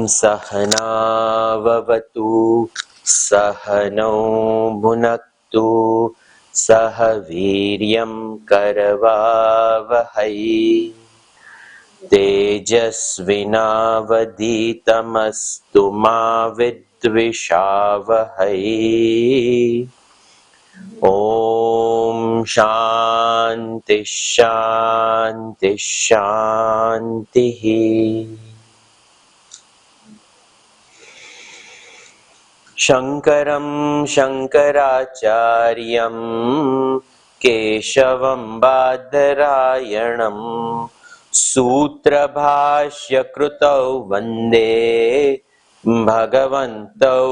सहना भवतु सहनौ भुनक्तु सह वीर्यं करवावहै तेजस्विनावधीतमस्तु मा विद्विषावहै। ॐ शान्ति शान्ति शान्तिः। शङ्करं शङ्कराचार्यं केशवं बादरायणं सूत्रभाष्यकृतौ वन्दे भगवन्तौ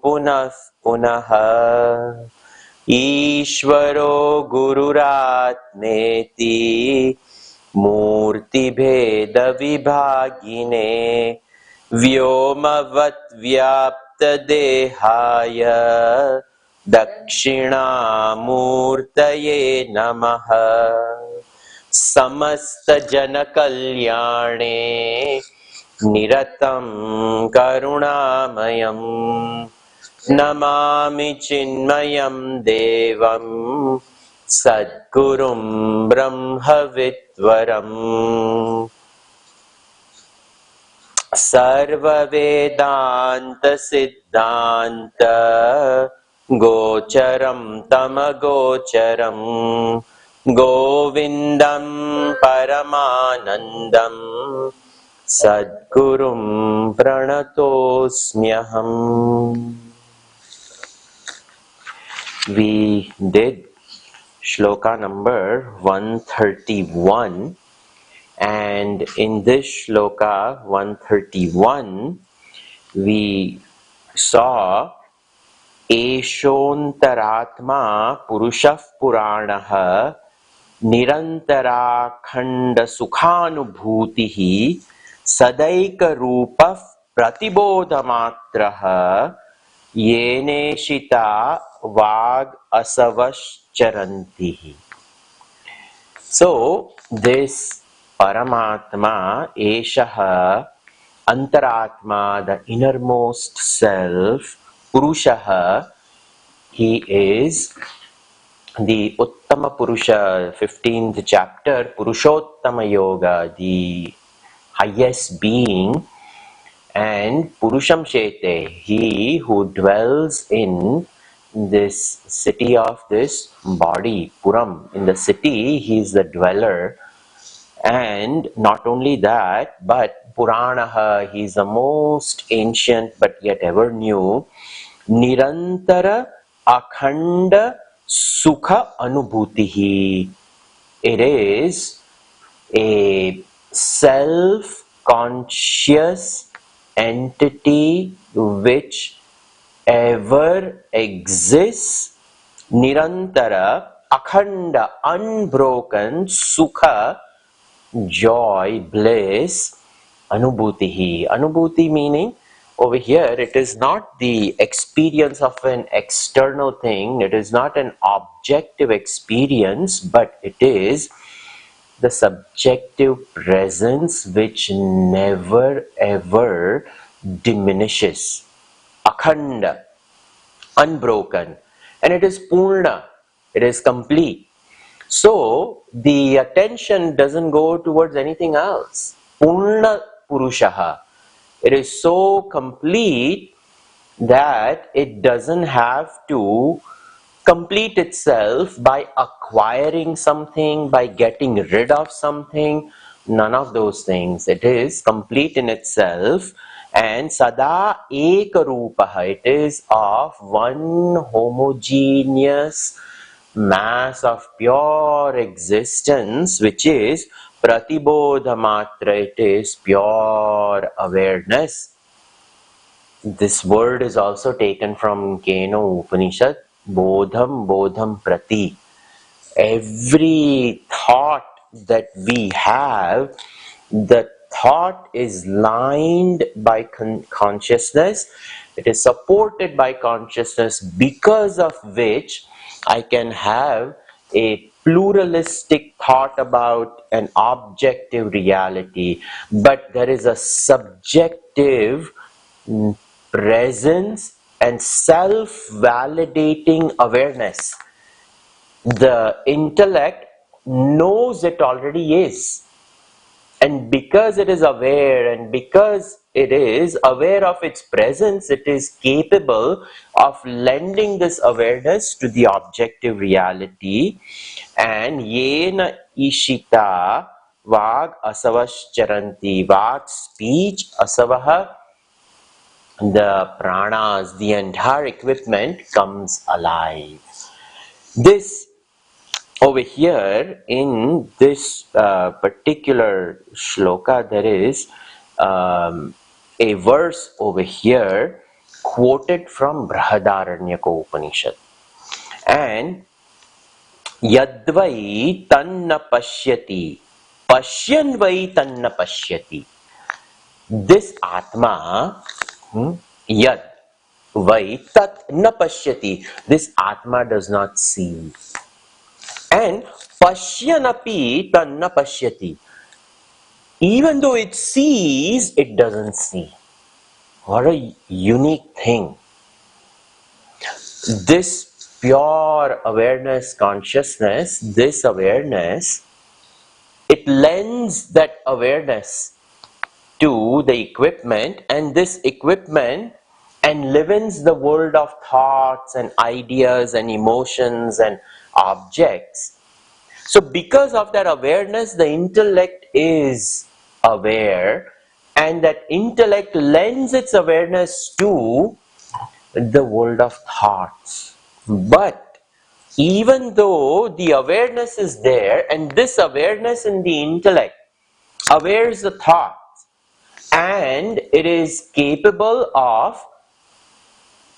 पुनः पुनः। ईश्वरो गुरुरात्मेति मूर्तिभेदविभागिने व्योमवद्व्याप्तदेहाय दक्षिणामूर्तये नमः। समस्तजनकल्याणे निरतं करुणामयं नमामि चिन्मयं देवं सद्गुरुं ब्रह्मविद्वरम्। सर्ववेदान्तसिद्धान्त गोचरं तमगोचरं गोविन्दं परमानन्दं सद्गुरुं प्रणतोऽस्म्यहम्। We did shloka number 131, and in this shloka 131 we saw Eshontaratma Purushah Puranaha Nirantarakhanda Sukhanubhutihi Sadaika Rupah Pratibodhamatraha Yeneshita Vag Asavascharantihi. So this Paramatma, Eshaha, Antaratma, the innermost self, Purushaha, he is the Uttama Purusha, 15th chapter, Purushottama Yoga, the highest being, and Purusham Shete, he who dwells in this city of this body, Puram. In the city, he is the dweller. And not only that, but Puranaha, he is the most ancient but yet ever new. Nirantara Akhanda Sukha Anubhutihi. It is a self-conscious entity which ever exists. Nirantara Akhanda, unbroken, Sukha, joy, bliss, Anubhutihi. Anubhuti meaning, over here, it is not the experience of an external thing, it is not an objective experience, but it is the subjective presence which never ever diminishes. Akhanda, unbroken, and it is Purna, it is complete. So the attention doesn't go towards anything else. Purna Purushaha. It is so complete that it doesn't have to complete itself by acquiring something, by getting rid of something. None of those things. It is complete in itself. And sada ekarupaha. It is of one homogeneous mass of pure existence, which is pratibodha matra. It is pure awareness. This word is also taken from Keno Upanishad, Bodham Bodham Prati. Every thought that we have, the thought is lined by consciousness. It is supported by consciousness, because of which I can have a pluralistic thought about an objective reality, but there is a subjective presence and self-validating awareness. The intellect knows it already is. And because it is aware, and because it is aware of its presence, it is capable of lending this awareness to the objective reality. And yena ishita vag asavascharanti. Vag, speech, asavaha, the pranas, the entire equipment comes alive. This over here in this particular shloka, there is a verse over here quoted from Brihadaranyaka Upanishad. And yadvai tanna pashyati, pashyanvai tanna pashyati. This Atma, yad vai tat na pashyati, this Atma does not see. And pashyanapi tanna pashyati, even though it sees, it doesn't see. What a unique thing. This pure awareness, consciousness, this awareness, it lends that awareness to the equipment, and this equipment enlivens the world of thoughts and ideas and emotions and objects. So because of that awareness, the intellect is aware, and that intellect lends its awareness to the world of thoughts. But even though the awareness is there, and this awareness in the intellect awares the thoughts, and it is capable of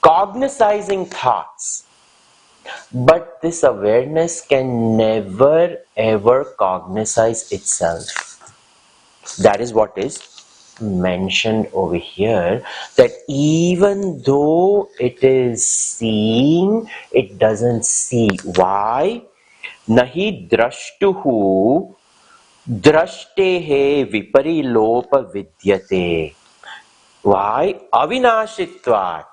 cognizing thoughts, but this awareness can never ever cognize itself. That is what is mentioned over here, that even though it is seeing, it doesn't see. Why? Nahi drashtuhu drashtehe viparilopa vidyate. Why? Avinashitvat.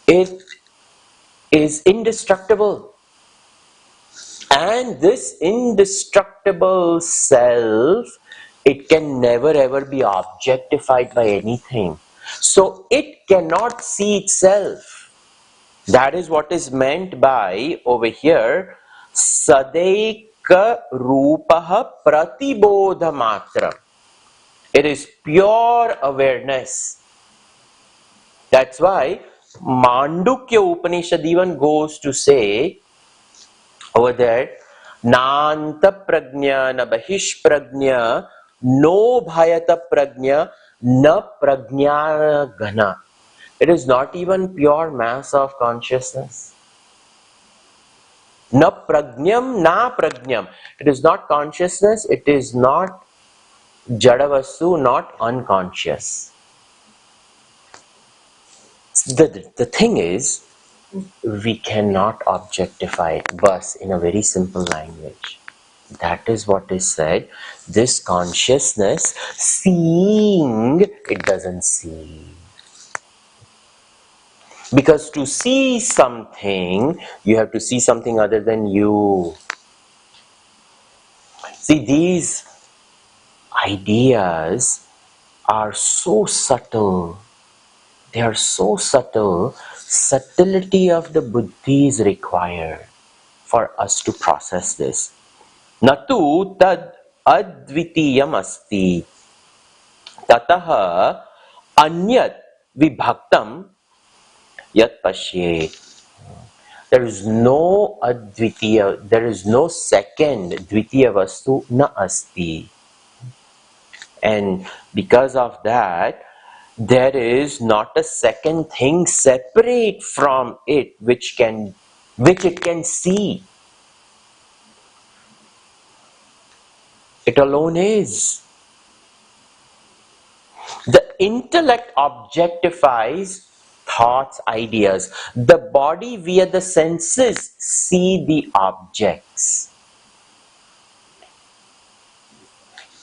It is indestructible. And this indestructible self, it can never ever be objectified by anything. So it cannot see itself. That is what is meant by over here, Sadaika Rupaha Pratibodha Matram. It is pure awareness. That's why Mandukya Upanishad even goes to say over there, Nanta prajna na bahish prajna no bhayata prajna na prajna gana. It is not even pure mass of consciousness. Na prajnam na prajnam. It is not consciousness, it is not jadavastu, not unconscious. The thing is, we cannot objectify it, but in a very simple language. That is what is said. This consciousness, seeing, it doesn't see. Because to see something, you have to see something other than you. See, these ideas are so subtle. They are so subtle. Subtlety of the buddhi is required for us to process this. Natu tad advitiyam asti tataha anyat vibhaktam yat pashyet. There is no advitiya, there is no second dvitiya vastu na asti. And because of that, there is not a second thing separate from it which it can see. It alone is. The intellect objectifies thoughts, ideas. The body via the senses see the objects.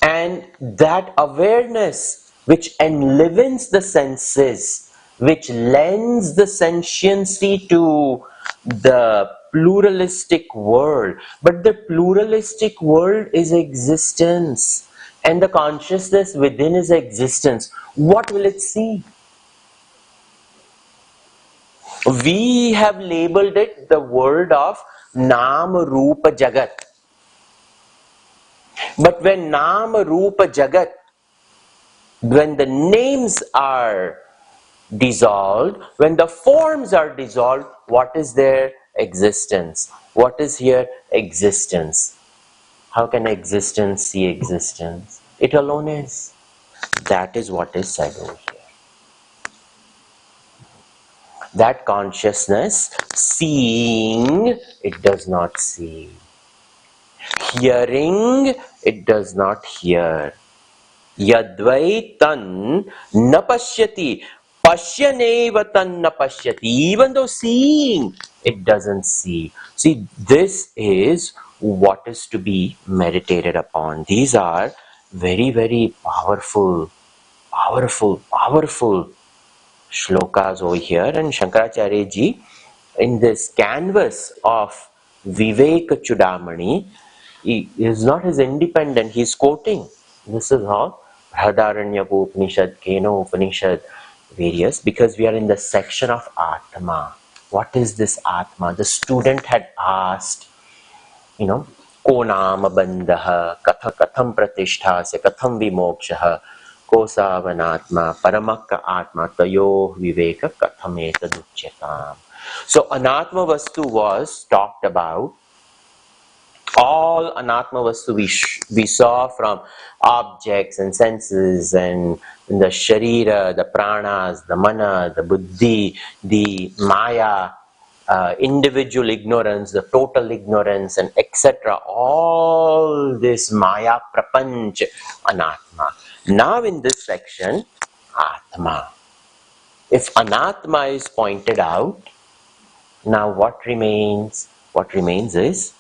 And that awareness which enlivens the senses, which lends the sentiency to the pluralistic world. But the pluralistic world is existence, and the consciousness within is existence. What will it see? We have labeled it the world of Nam Rupa Jagat. But when Nam Rupa Jagat, when the names are dissolved, when the forms are dissolved, what is there? Existence. What is here? Existence. How can existence see existence? It alone is. That is what is said over here. That consciousness, seeing, it does not see. Hearing, it does not hear. Yadvai tan na pashyati, pashyaneva tan na pashyati. Even though seeing, it doesn't see. See, this is what is to be meditated upon. These are very, very powerful shlokas over here. And Shankaracharya ji, in this canvas of Vivekachudamani, he is not his independent, he is quoting. This is how Bhadaranyaku Upanishad, Keno Upanishad, various, because we are in the section of Atma. What is this Atma? The student had asked, ko nama bandha, katham pratishtha se katham vimoksha, ko savanatma, paramakka atma, tayo viveka katham etaducyatam. So anatma vastu was talked about. All anatma vastu we saw, from objects and senses and the sharira, the pranas, the mana, the buddhi, the maya, individual ignorance, the total ignorance, and etc. All this maya prapanch, anatma. Now in this section, atma. If anatma is pointed out, now what remains? What remains is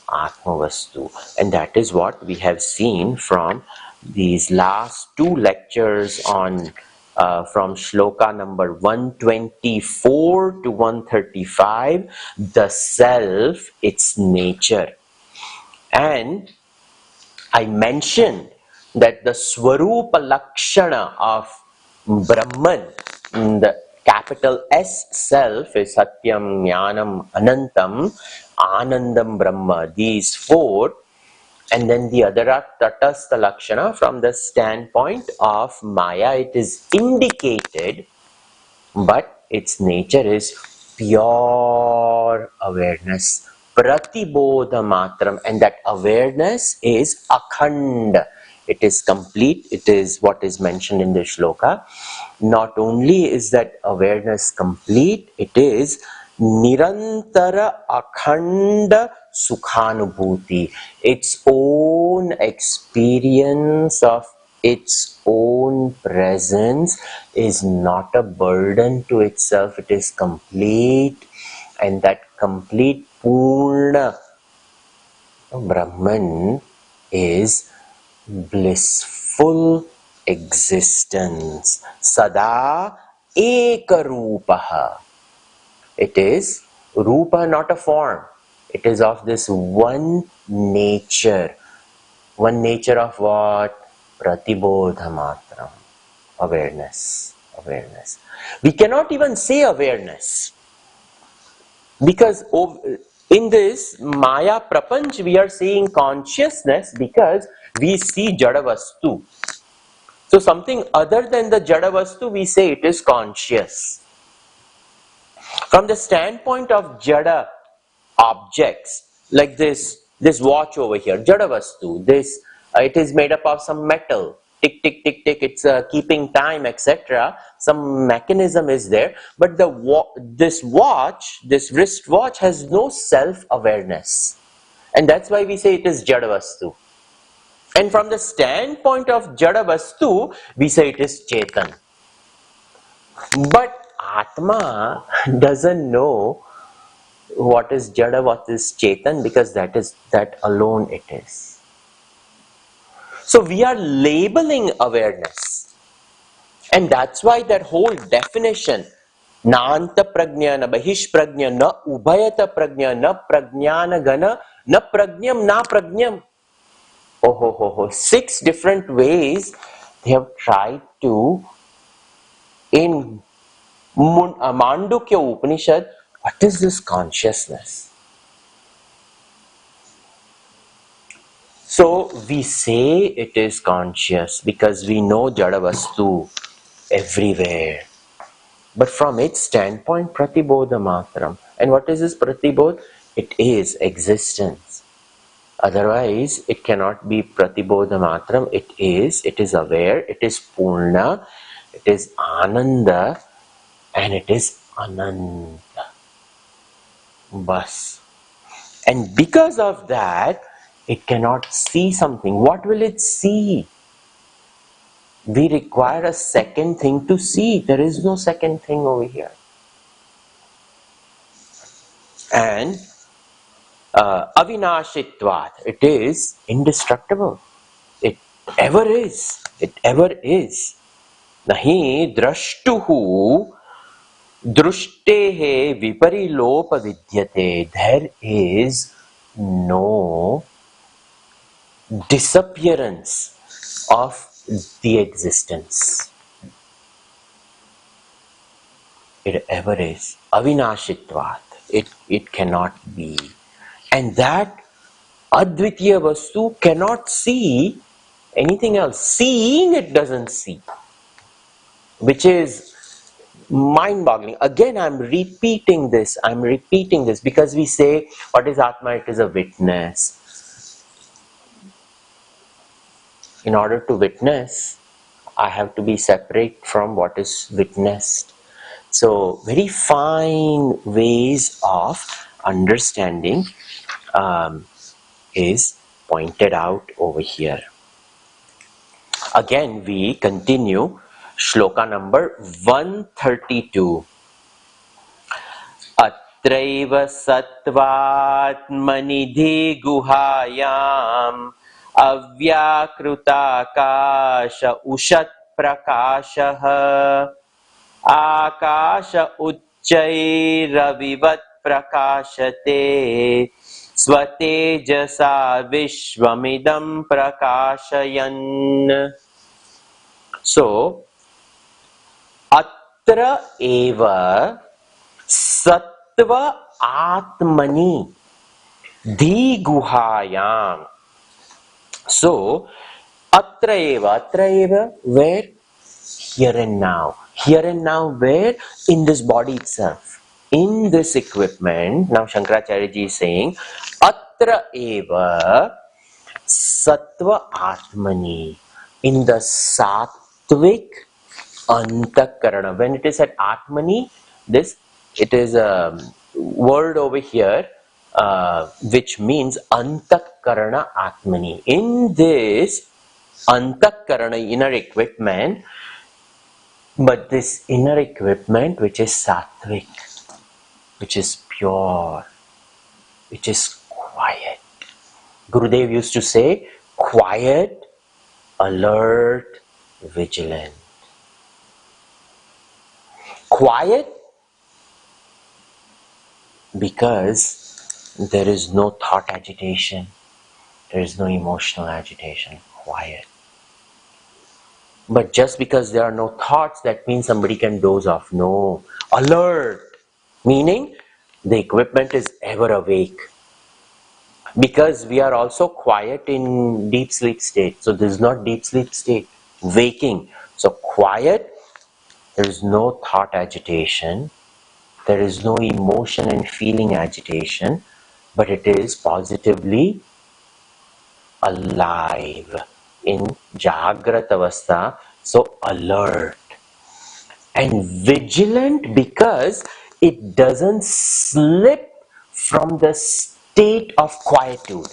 Atmavastu. And that is what we have seen from these last two lectures on from shloka number 124 to 135, the self, its nature. And I mentioned that the Swarupa Lakshana of Brahman, the capital S self, is Satyam, Jnanam, Anantam, Anandam, Brahma. These four. And then the other are Tatastha Lakshana. From the standpoint of Maya, it is indicated, but its nature is pure awareness. Pratibodha matram, and that awareness is akhand. It is complete. It is what is mentioned in the shloka. Not only is that awareness complete, it is nirantara akhanda sukhanubhuti. Its own experience of its own presence is not a burden to itself. It is complete, and that complete Purna Brahman is blissful existence. Sada ekarupaha. It is rupa, not a form. It is of this one nature. One nature of what? Pratibodha matram. Awareness. awareness. We cannot even say awareness, because in this Maya Prapanch we are seeing consciousness because we see Jada Vastu. So something other than the Jada Vastu, we say it is conscious. From the standpoint of Jada objects, like this watch over here, Jada Vastu, this it is made up of some metal, tick tick tick tick, it's keeping time, etc. Some mechanism is there, but this watch, this wristwatch, has no self-awareness, and that's why we say it is Jada Vastu. And from the standpoint of Jada Vastu, we say it is Chetan. But Atma doesn't know what is Jada, what is Chetan, because that alone it is. So we are labeling awareness, and that's why that whole definition, na anta prajna, na bahish prajna, na ubhayata prajna, na prajnana gana, na prajnam, na prajnam. Oh ho ho ho, 6 different ways they have tried to, in Mandukya Upanishad, what is this consciousness? So we say it is conscious because we know Jada Vastu everywhere. But from its standpoint, Pratibodha Matram. And what is this Pratibodh? It is existence. Otherwise, it cannot be Pratibodha Matram. It is aware, it is Purna, it is Ananda, and it is Ananda. Bas. And because of that, it cannot see something. What will it see? We require a second thing to see. There is no second thing over here. And avinashitvat, it is indestructible. It ever is. It ever is. Nahi drashtuhu drushte viparilopa vidyate. There is no disappearance of the existence. It ever is. Avinashitvat. It cannot be. And that Advitiya Vastu cannot see anything else. Seeing it doesn't see, which is mind-boggling. Again, I'm repeating this because we say, what is Atma? It is a witness. In order to witness, I have to be separate from what is witnessed. So, very fine ways of understanding is pointed out over here. Again, we continue shloka number 132. Atraiva sattvatmanidhi guhayam avyakrutakasha ushat prakashah akasha uchchairavivat prakashate swatejasa vishvamidam prakashayan. So, atra eva sattva atmani dhi guhayam. So, atra eva, where? Here and now. Here and now where? In this body itself. In this equipment. Now Shankaracharya ji is saying, atra eva sattva atmani. In the sattvic antakarana. When it is at atmani, it is a word over here which means antakarana atmani. In this antakarana, inner equipment, but this inner equipment which is sattvic, which is pure, which is quiet. Gurudev used to say, quiet, alert, vigilant. Quiet because there is no thought agitation, there is no emotional agitation. Quiet. But just because there are no thoughts, that means somebody can doze off. No. Alert, meaning the equipment is ever awake. Because we are also quiet in deep sleep state. So this is not deep sleep state. Waking. So quiet, there is no thought agitation. There is no emotion and feeling agitation. But it is positively alive in Jagrat Avastha. So alert. And vigilant because it doesn't slip from the state of quietude.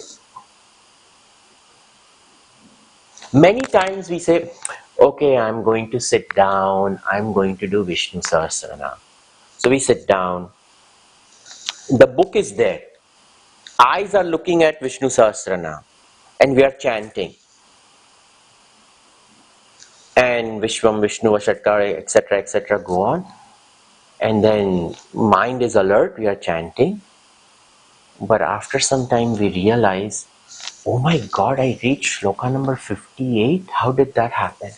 Many times we say, okay, I'm going to sit down, I'm going to do Vishnu Sahasranam. So we sit down, the book is there, eyes are looking at Vishnu Sahasranam, and we are chanting. And Vishwam, Vishnu, Vashatkara, etc., go on. And then mind is alert, we are chanting. But after some time we realize, oh my God, I reached shloka number 58. How did that happen?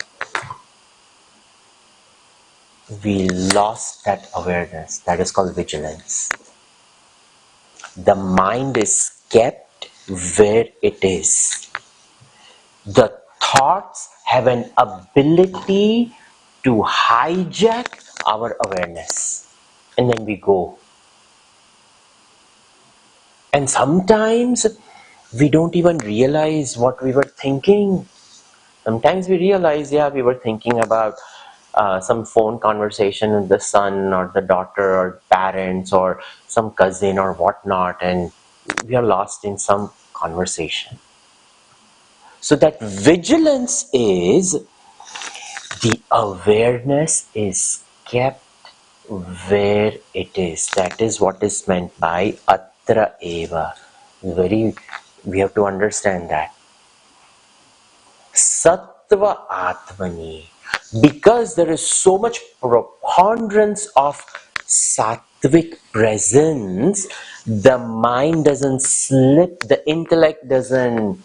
We lost that awareness. That is called vigilance. The mind is kept where it is. The thoughts have an ability to hijack our awareness. And then we go. And sometimes we don't even realize what we were thinking. Sometimes we realize, yeah, we were thinking about some phone conversation with the son or the daughter or parents or some cousin or whatnot, and we are lost in some conversation. So that vigilance is, the awareness is kept where it is. That is what is meant by atra eva. We have to understand that. Sattva Atmani. Because there is so much preponderance of sattvic presence, the mind doesn't slip, the intellect doesn't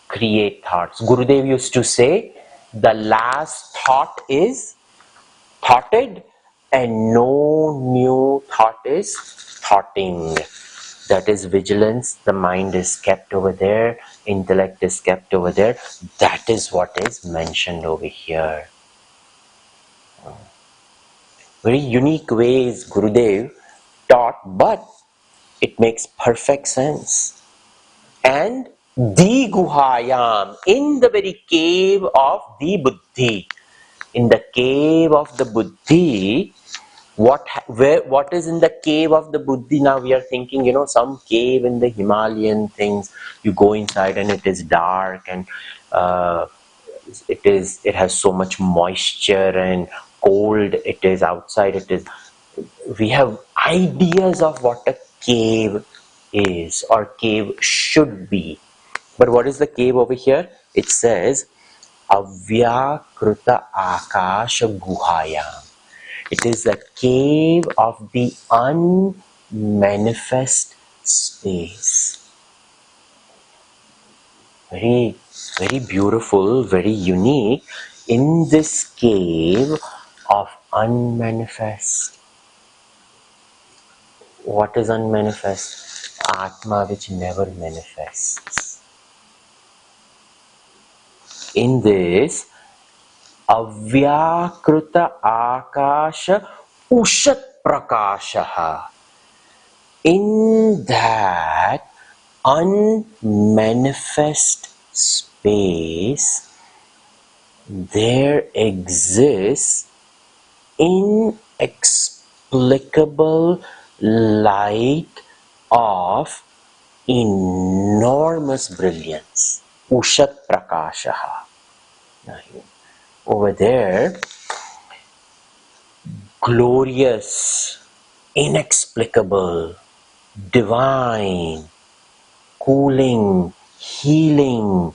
create thoughts. Gurudev used to say, the last thought is thoughted and no new thought is thoughting. That is vigilance. The mind is kept over there, intellect is kept over there. That is what is mentioned over here. Very unique ways Gurudev taught, but it makes perfect sense. And the guhayam, in the very cave of the buddhi, in the cave of the buddhi, what is in the cave of the buddhi? Now we are thinking, some cave in the Himalayan things. You go inside and it is dark, and it has so much moisture and cold. It is outside. We have ideas of what a cave is or cave should be. But what is the cave over here? It says Avyakruta Akasha Guhayam. It is the cave of the unmanifest space. Very, very beautiful, very unique. In this cave of unmanifest. What is unmanifest? Atma, which never manifests. In this Avyakruta Akasha Ushat Prakashaha. In that unmanifest space, there exists inexplicable light of enormous brilliance. Ushat Prakashaha. Over there, glorious, inexplicable, divine, cooling, healing,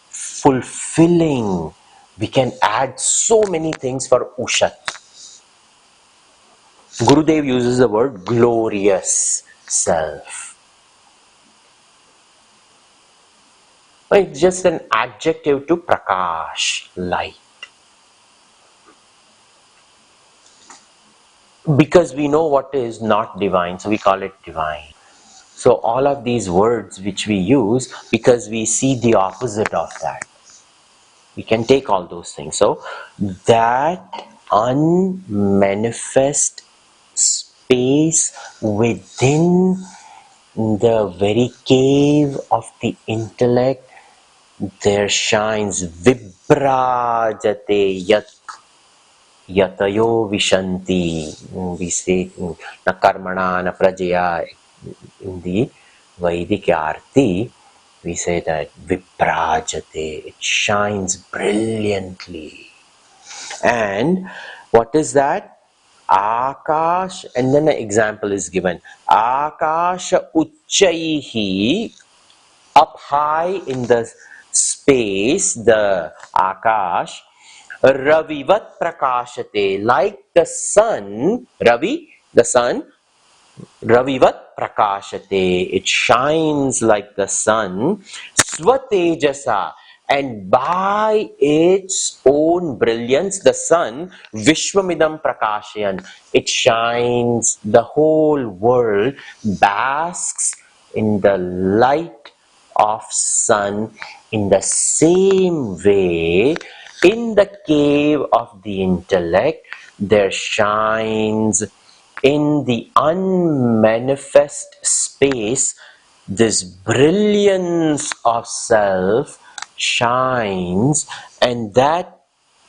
fulfilling. We can add so many things for Ushat. Gurudev uses the word glorious self. It's just an adjective to prakash, light. Because we know what is not divine, so we call it divine. So all of these words which we use, because we see the opposite of that, we can take all those things. So that unmanifest space within the very cave of the intellect, there shines vibrajate yat yatayo vishanti. We say na karmana na prajaya. In the Vedic Arti, we say that viprajate, it shines brilliantly. And what is that? Akash, and then an example is given. Akasha uchaihi, up high in the space, the Akash, Ravivat prakashate, like the sun, Ravi, the sun, Ravivat prakashate, it shines like the sun, Swatejasa, and by its own brilliance, the sun, Vishwamidam prakashayan, it shines, the whole world basks in the light of sun. In the same way, in the cave of the intellect, there shines in the unmanifest space, this brilliance of self shines, and that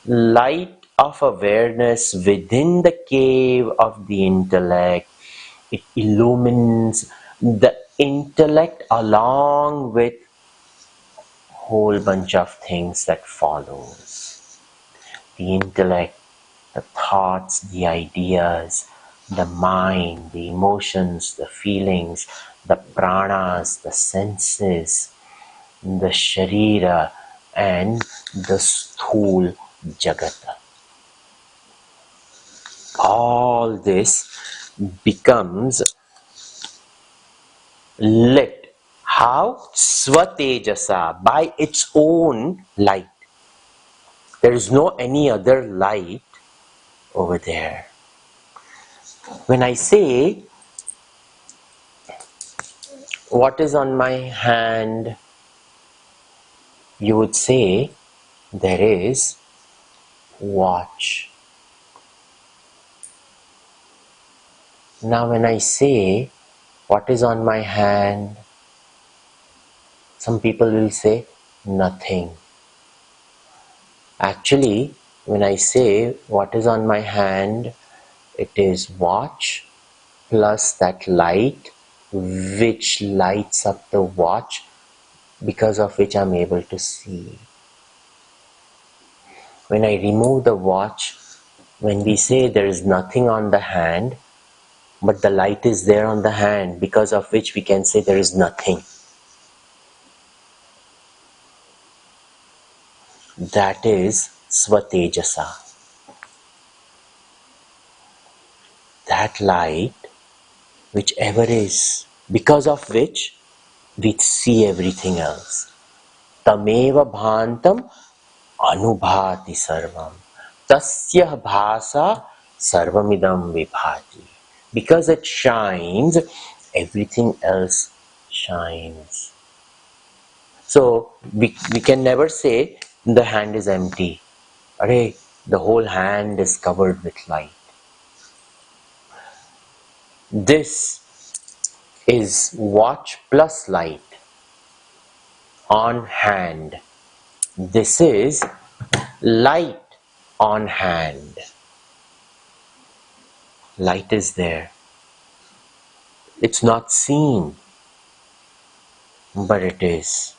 light of awareness within the cave of the intellect, it illumines the intellect along with whole bunch of things that follows. The intellect, the thoughts, the ideas, the mind, the emotions, the feelings, the pranas, the senses, the sharira, and the sthul jagata. All this becomes lit. How? Swatejasa, by its own light. There is no any other light over there. When I say, what is on my hand, you would say, there is watch. Now when I say, what is on my hand, some people will say, nothing. Actually, when I say, what is on my hand, it is watch plus that light which lights up the watch, because of which I am able to see. When I remove the watch, when we say there is nothing on the hand, but the light is there on the hand, because of which we can say there is nothing. That is Swatejasa. That light, whichever is, because of which we see everything else. Tameva bhantam anubhati sarvam. Tasya bhasa sarvamidam vibhati. Because it shines, everything else shines. So we can never say the hand is empty. Arey, the whole hand is covered with light. This is watch plus light on hand. This is light on hand. Light is there. It's not seen, but it is.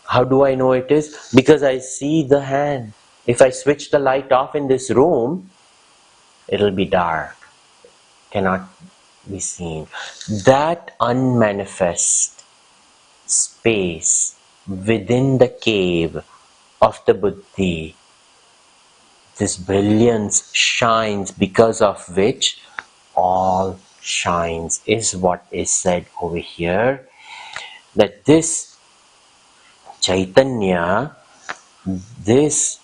How do I know it is? Because I see the hand. If I switch the light off in this room, it'll be dark. Cannot be seen. That unmanifest space within the cave of the buddhi, this brilliance shines, because of which all shines, is what is said over here. That this Chaitanya, this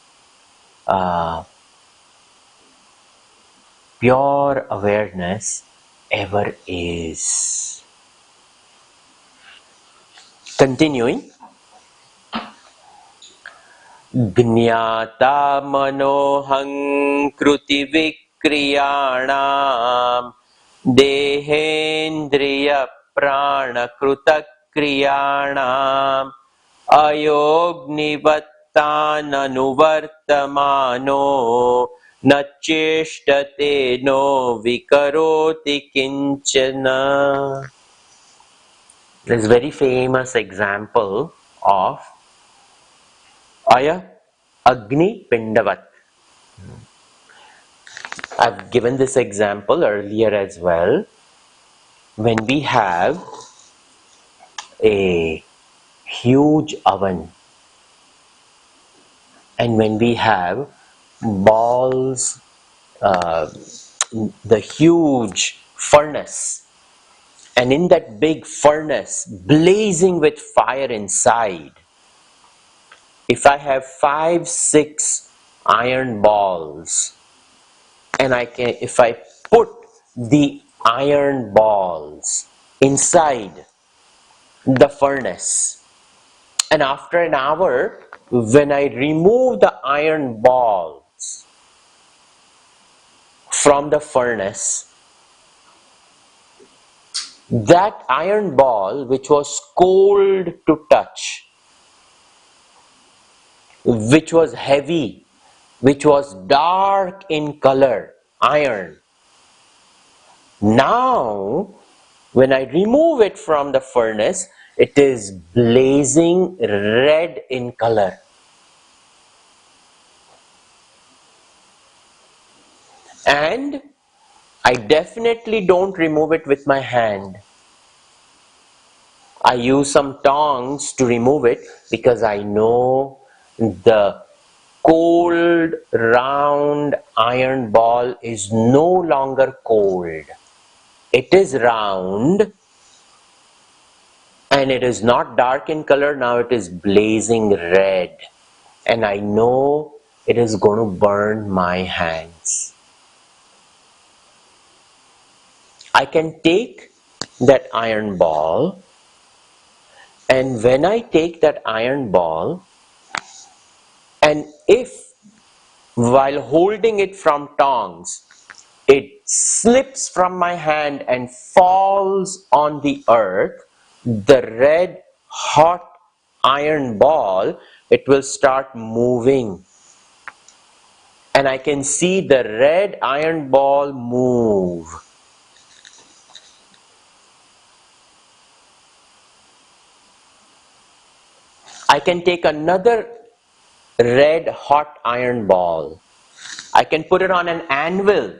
pure awareness ever is. Continuing. Jnata manoham kruti vikriyanam dehendriya prana kruta kriyanam ayognivattan anuvartamano nacheshtate no vikaroti kinchana. This very famous example of Aya Agni Pindavat. I've given this example earlier as well. When we have a huge oven and when we have balls, the huge furnace, and in that big furnace blazing with fire inside, if I have 5, 6 iron balls, and if I put the iron balls inside the furnace, and after an hour, when I remove the iron balls from the furnace, that iron ball which was cold to touch, which was heavy, which was dark in color, iron, now when I remove it from the furnace, it is blazing red in color. And I definitely don't remove it with my hand. I use some tongs to remove it because I know the cold, round iron ball is no longer cold. It is round and it is not dark in color. Now it is blazing red. And I know it is going to burn my hands. I can take that iron ball, and when I take that iron ball, and if while holding it from tongs, it slips from my hand and falls on the earth, the red hot iron ball, it will start moving. And I can see the red iron ball move. I can take another red hot iron ball. I can put it on an anvil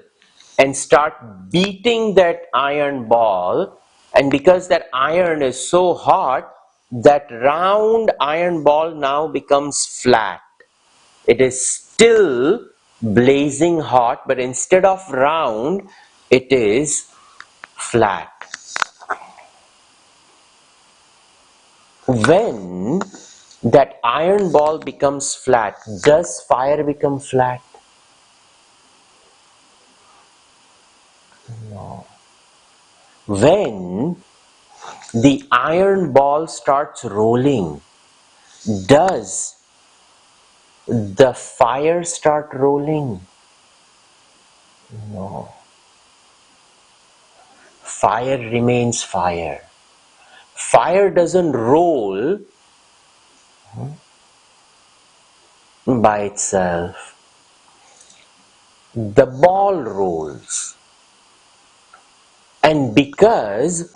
and start beating that iron ball. And because that iron is so hot, that round iron ball now becomes flat. It is still blazing hot, but instead of round, it is flat. When that iron ball becomes flat, does fire become flat? No. When the iron ball starts rolling, does the fire start rolling? No. Fire remains fire. Fire doesn't roll by itself. The ball rolls. And because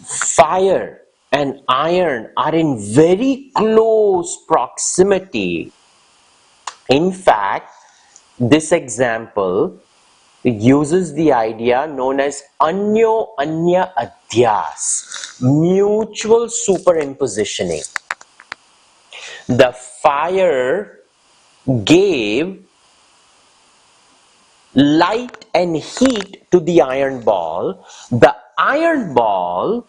fire and iron are in very close proximity, in fact, this example uses the idea known as anyo anya adhyas, mutual superimpositioning. The fire gave light and heat to the iron ball. The iron ball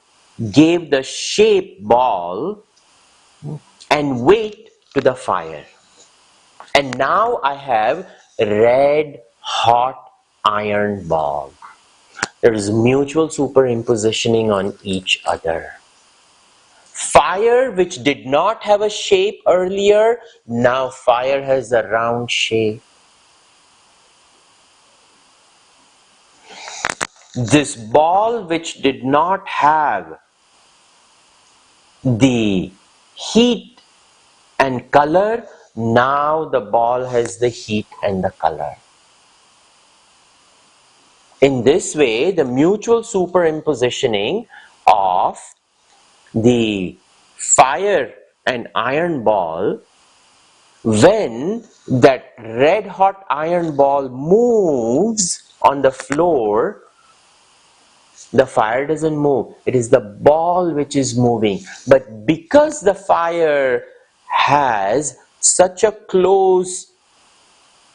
gave the shape ball and weight to the fire. And now I have red hot iron ball. There is mutual superimpositioning on each other. Fire, which did not have a shape earlier, now fire has a round shape. This ball, which did not have the heat and color, now the ball has the heat and the color. In this way, the mutual superimpositioning of the fire and iron ball, when that red hot iron ball moves on the floor, the fire doesn't move. It is the ball which is moving. But because the fire has such a close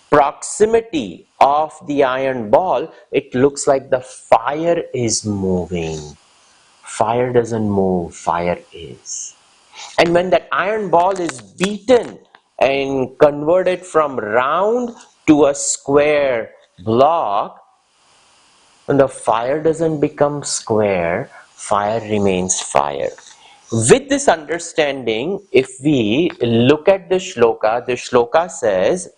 proximity of the iron ball, it looks like the fire is moving. Fire doesn't move, fire is. And when that iron ball is beaten and converted from round to a square block, when the fire doesn't become square, fire remains fire. With this understanding, if we look at the shloka says,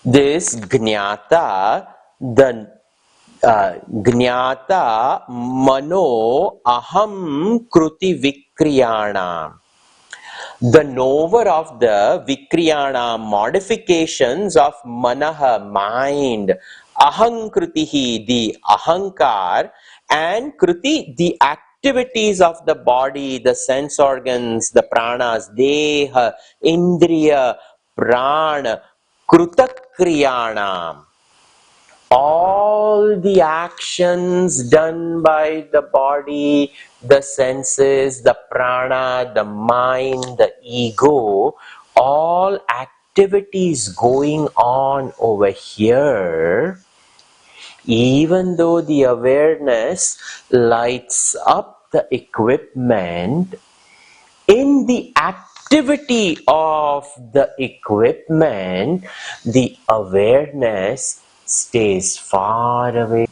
this Jnata, the Jnata mano aham kruti vikriyana. The knower of the vikriyana, modifications of manaha, mind, ahankritihi, the ahankar, and kruti, the activities of the body, the sense organs, the pranas, deha, indriya, prana, krutakriyana. All the actions done by the body, the senses, the prana, the mind, the ego, all activities going on over here, even though the awareness lights up the equipment, in the activity of the equipment, the awareness stays far away.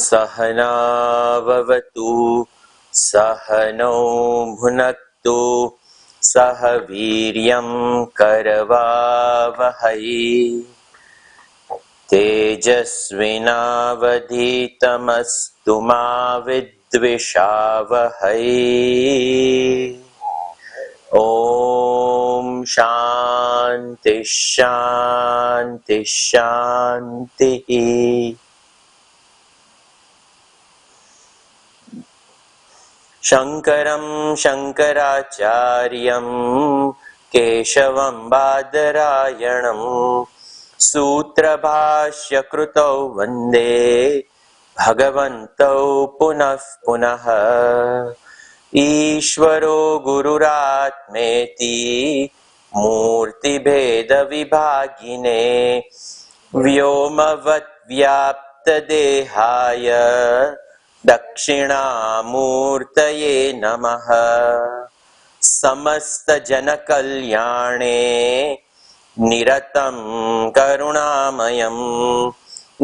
सहना भवतु सहनौ भुनक्तु सह वीर्यं करवावहै तेजस्विनावधीतमस्तु मा विद्विषावहै ॐ शान्ति शान्ति शान्तिः शङ्करं शङ्कराचार्यं केशवं बादरायणं सूत्रभाष्यकृतौ वन्दे भगवन्तौ पुनः पुनः ईश्वरो गुरुरात्मेति मूर्तिभेदविभागिने व्योमवद्व्याप्तदेहाय दक्षिणामूर्तये नमः समस्तजनकल्याणे निरतं करुणामयं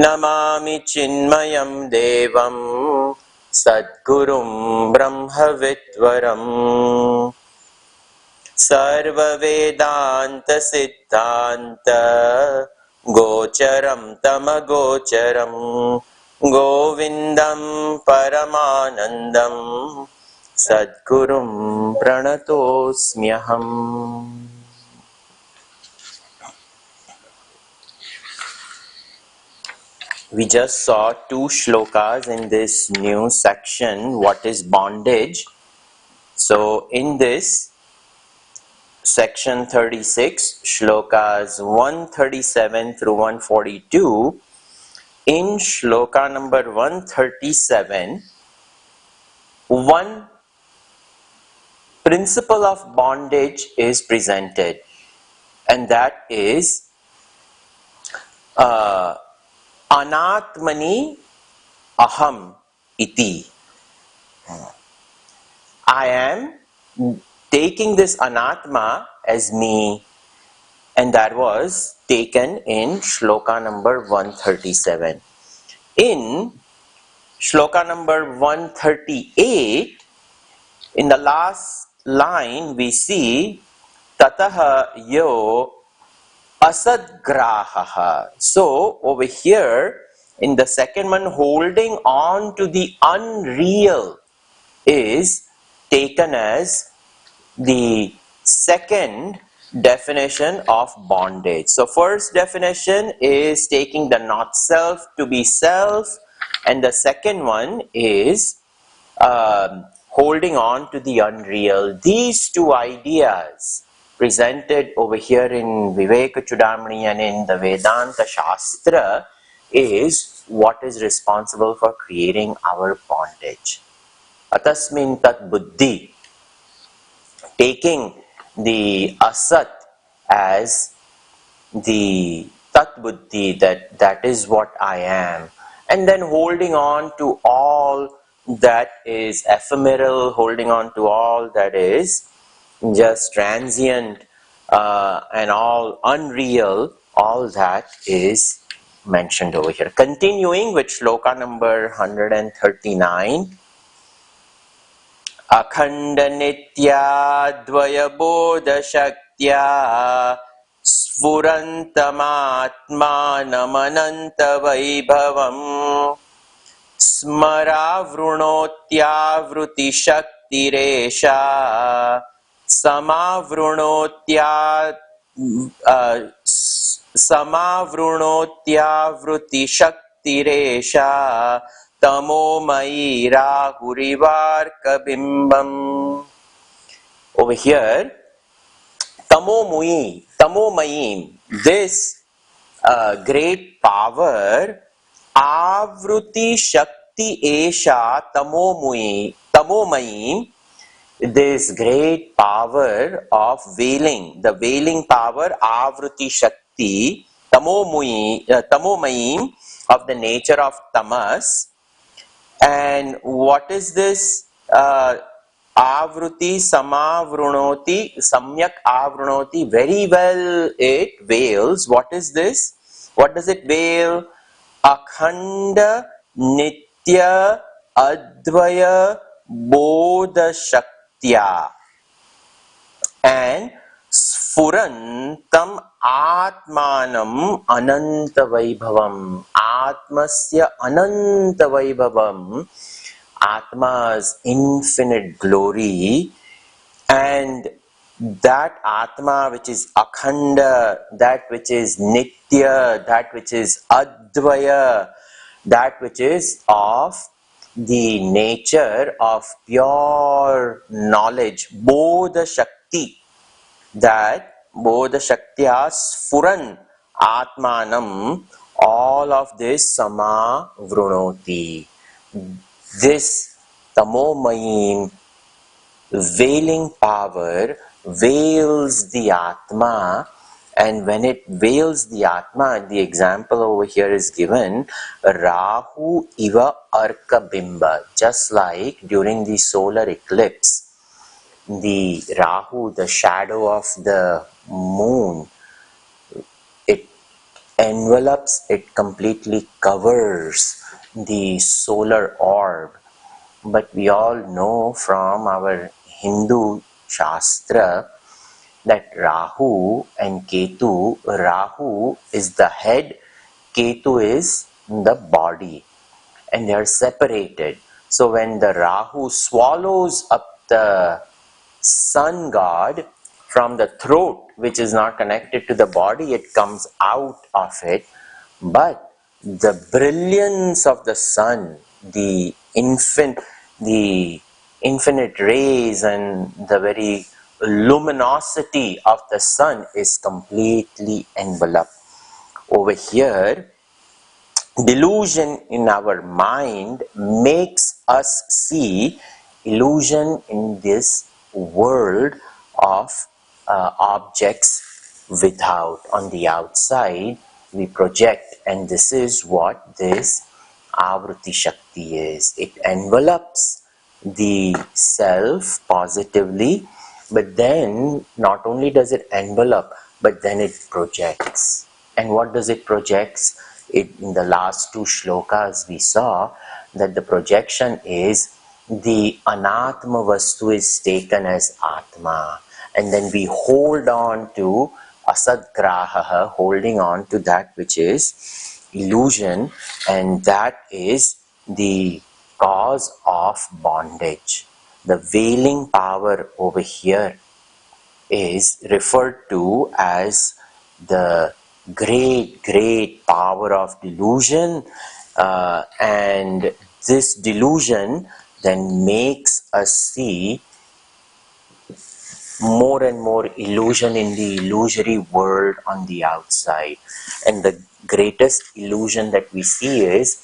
नमामि चिन्मयं देवं सद्गुरुं ब्रह्मविद्वरं सर्ववेदान्तसिद्धान्त Gocharam tamagocharam Govindam Paramanandam Sadgurum Pranatosmyaham. We just saw two shlokas in this new section, what is bondage. So in this section 36, shlokas 137 through 142, in shloka number 137, one principle of bondage is presented, and that is anatmani aham iti. I am taking this anatma as me, and that was taken in shloka number 137. In shloka number 138, in the last line we see tataha yo asadgrahaha. So over here in the second one, holding on to the unreal is taken as the second definition of bondage. So first definition is taking the not self to be self, and the second one is holding on to the unreal. These two ideas presented over here in Vivekachudamani and in the Vedanta Shastra is what is responsible for creating our bondage. Atasmin tat buddhi, taking the asat as the tat buddhi, that is what I am, and then holding on to all that is ephemeral, holding on to all that is just transient and all unreal, all that is mentioned over here. Continuing with shloka number 139, अखंड नित्याद्वयबोध शक्त्या स्फुरन्तमात्मानमनन्त वैभवम् स्मरावृणोत्यावृतिशक्तिरेषा समावृणोत्यावृतिशक्तिरेषा तमोमयी राहुरिवार्कबिम्बम्. Over here, tamomayi, this great power, avruti shakti esha tamomayi, this great power of veiling, the veiling power, avruti shakti, tamomayi, of the nature of tamas. And what is this avruti samavrunoti, samyak avrunoti? Very well it veils. What is this? What does it veil? Akhanda nitya advaya bodha shaktya and sfurantam atmanam ananta vaibhavam. Atmasya ananta vaibhavam, Atma's infinite glory, and that Atma which is akhanda, that which is nitya, that which is advaya, that which is of the nature of pure knowledge, bodha shakti, that bodha shaktya sfuran atmanam, all of this sama vrunoti. This tamomayim veiling power veils the Atma, and when it veils the Atma, the example over here is given, Rahu iva arka bimba, just like during the solar eclipse, the Rahu, the shadow of the moon, it envelops, it completely covers the solar orb. But we all know from our Hindu Shastra that Rahu and Ketu, Rahu is the head, Ketu is the body, and they are separated. So when the Rahu swallows up the sun god from the throat, which is not connected to the body, it comes out of it. But the brilliance of the sun, the infinite rays and the very luminosity of the sun is completely enveloped. Over here, delusion in our mind makes us see illusion in this world of objects without. On the outside, we project, and this is what this Avruti Shakti is. It envelops the self positively, but then not only does it envelop, but then it projects. And what does it projects? In the last two shlokas we saw that the projection is the anatma vastu is taken as atma, and then we hold on to asadgraha, holding on to that which is illusion, and that is the cause of bondage. The veiling power over here is referred to as the great power of delusion, and this delusion then makes us see more and more illusion in the illusory world on the outside. And the greatest illusion that we see is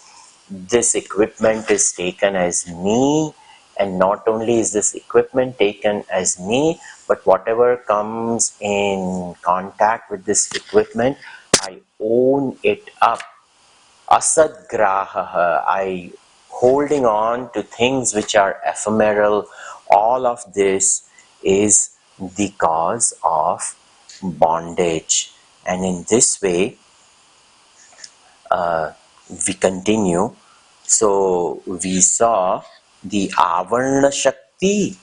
this equipment is taken as me, and not only is this equipment taken as me, but whatever comes in contact with this equipment, I own it up. Asadgraha, I holding on to things which are ephemeral. All of this is the cause of bondage. And in this way, we continue. So we saw the Aavarna Shakti,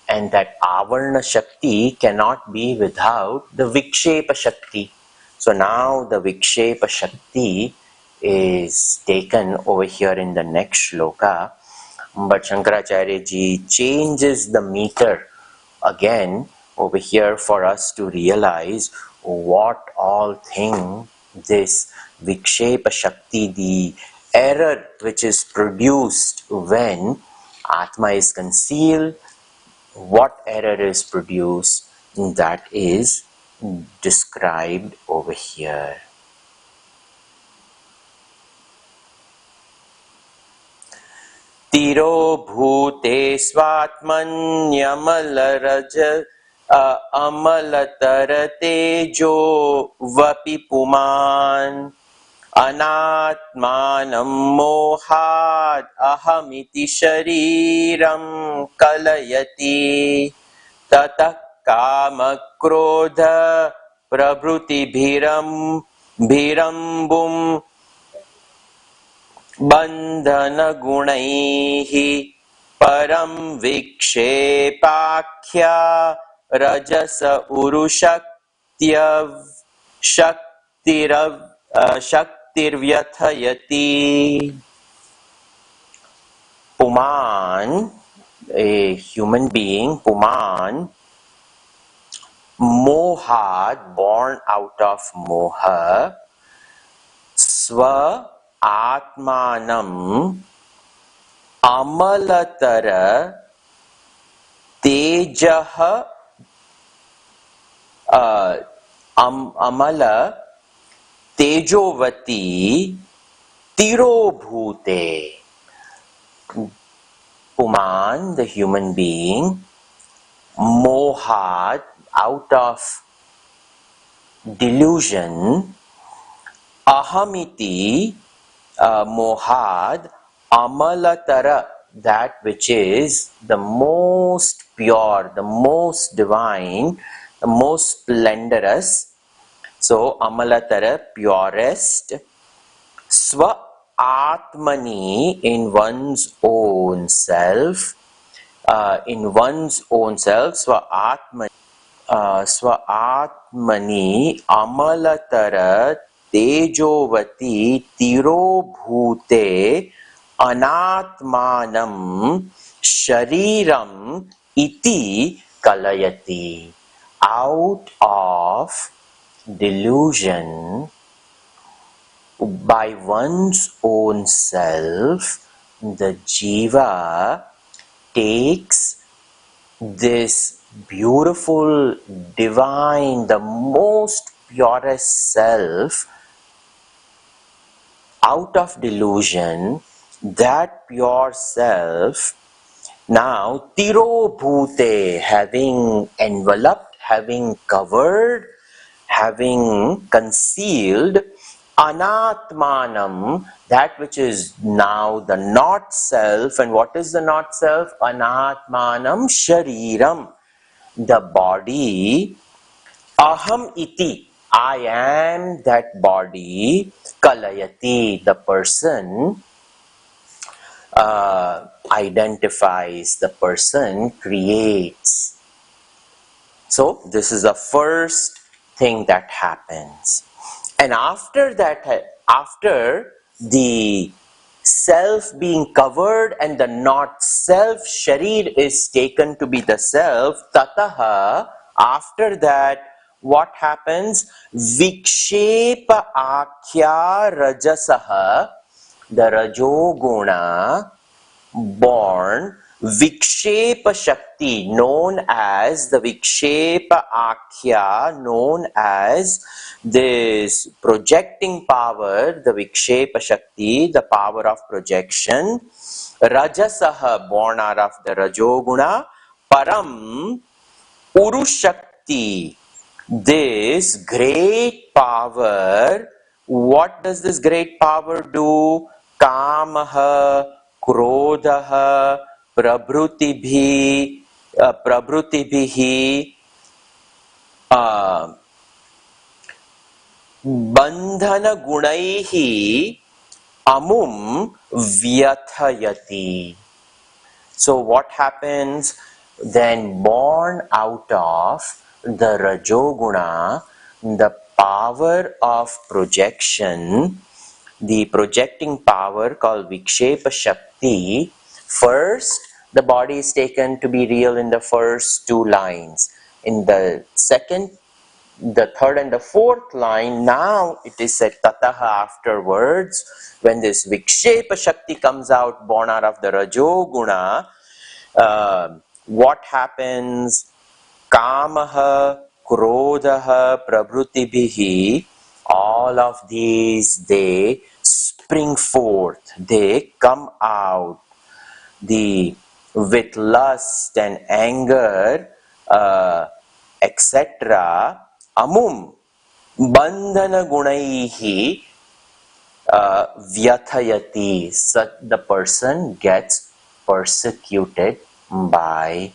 and that Aavarna Shakti cannot be without the Vikshepa Shakti. So now the Vikshepa Shakti is taken over here in the next shloka, but Shankaracharya ji changes the meter again over here for us to realize what all thing this Vikshepa Shakti, the error which is produced when Atma is concealed, what error is produced, that is described over here. Tiro bhute swatmanyamalaraj amalatar tejo vapi puman anatmanam mohad ahamiti shariram kalayati tatah kama krodha prabhuti bhirambum bandhana gunaihi param vikshepakya rajasa urushaktiyav shaktirvyathayati. Puman, a human being, Puman, mohad, born out of moha, swa atmanam amalatara tejaha amala tejovati tirobhute. Puman, the human being, mohad, out of delusion, ahamiti, mohad, amalatara, that which is the most pure, the most divine, the most splendorous. So amalatara, purest, swa atmani, in one's own self, swa atmani, Swatmani amalatara tejovati tirobhute anatmanam shariram iti kalayati. Out of delusion, by one's own self, the jiva takes this beautiful, divine, the most purest self out of delusion. That pure self, now tiro bhute, having enveloped, having covered, having concealed, anatmanam, that which is now the not self. And what is the not self? Anatmanam shariram, the body. Aham iti, I am that body. Kalayati, the person identifies, the person creates. So this is the first thing that happens. And after that, after the self being covered and the not self, sharir is taken to be the self, tataha, after that, what happens? Vikshepa akhya rajasaha, the rajoguna, born, Vikshepa Shakti, known as the Vikshepa Akhya, known as this projecting power, the Vikshepa Shakti, the power of projection, Rajasaha, born out of the Rajoguna, Param, Urushakti, this great power. What does this great power do? Kamaha, Krodhaha, Prabhrutibhi, Bandhana Gunaihi, Amum Vyathayati. So what happens? Then born out of the Rajoguna, the power of projection, the projecting power called Vikshepa Shakti. First, the body is taken to be real in the first two lines. In the second, the third and the fourth line, now it is said tataha afterwards. When this Vikshepa Shakti comes out, born out of the Rajoguna, what happens? Kamaha, Krodhaha, Prabhrutibhihi, all of these, they spring forth, they come out, with lust and anger, etc. Amum, bandhana gunaihi, vyathayati, such the person gets persecuted by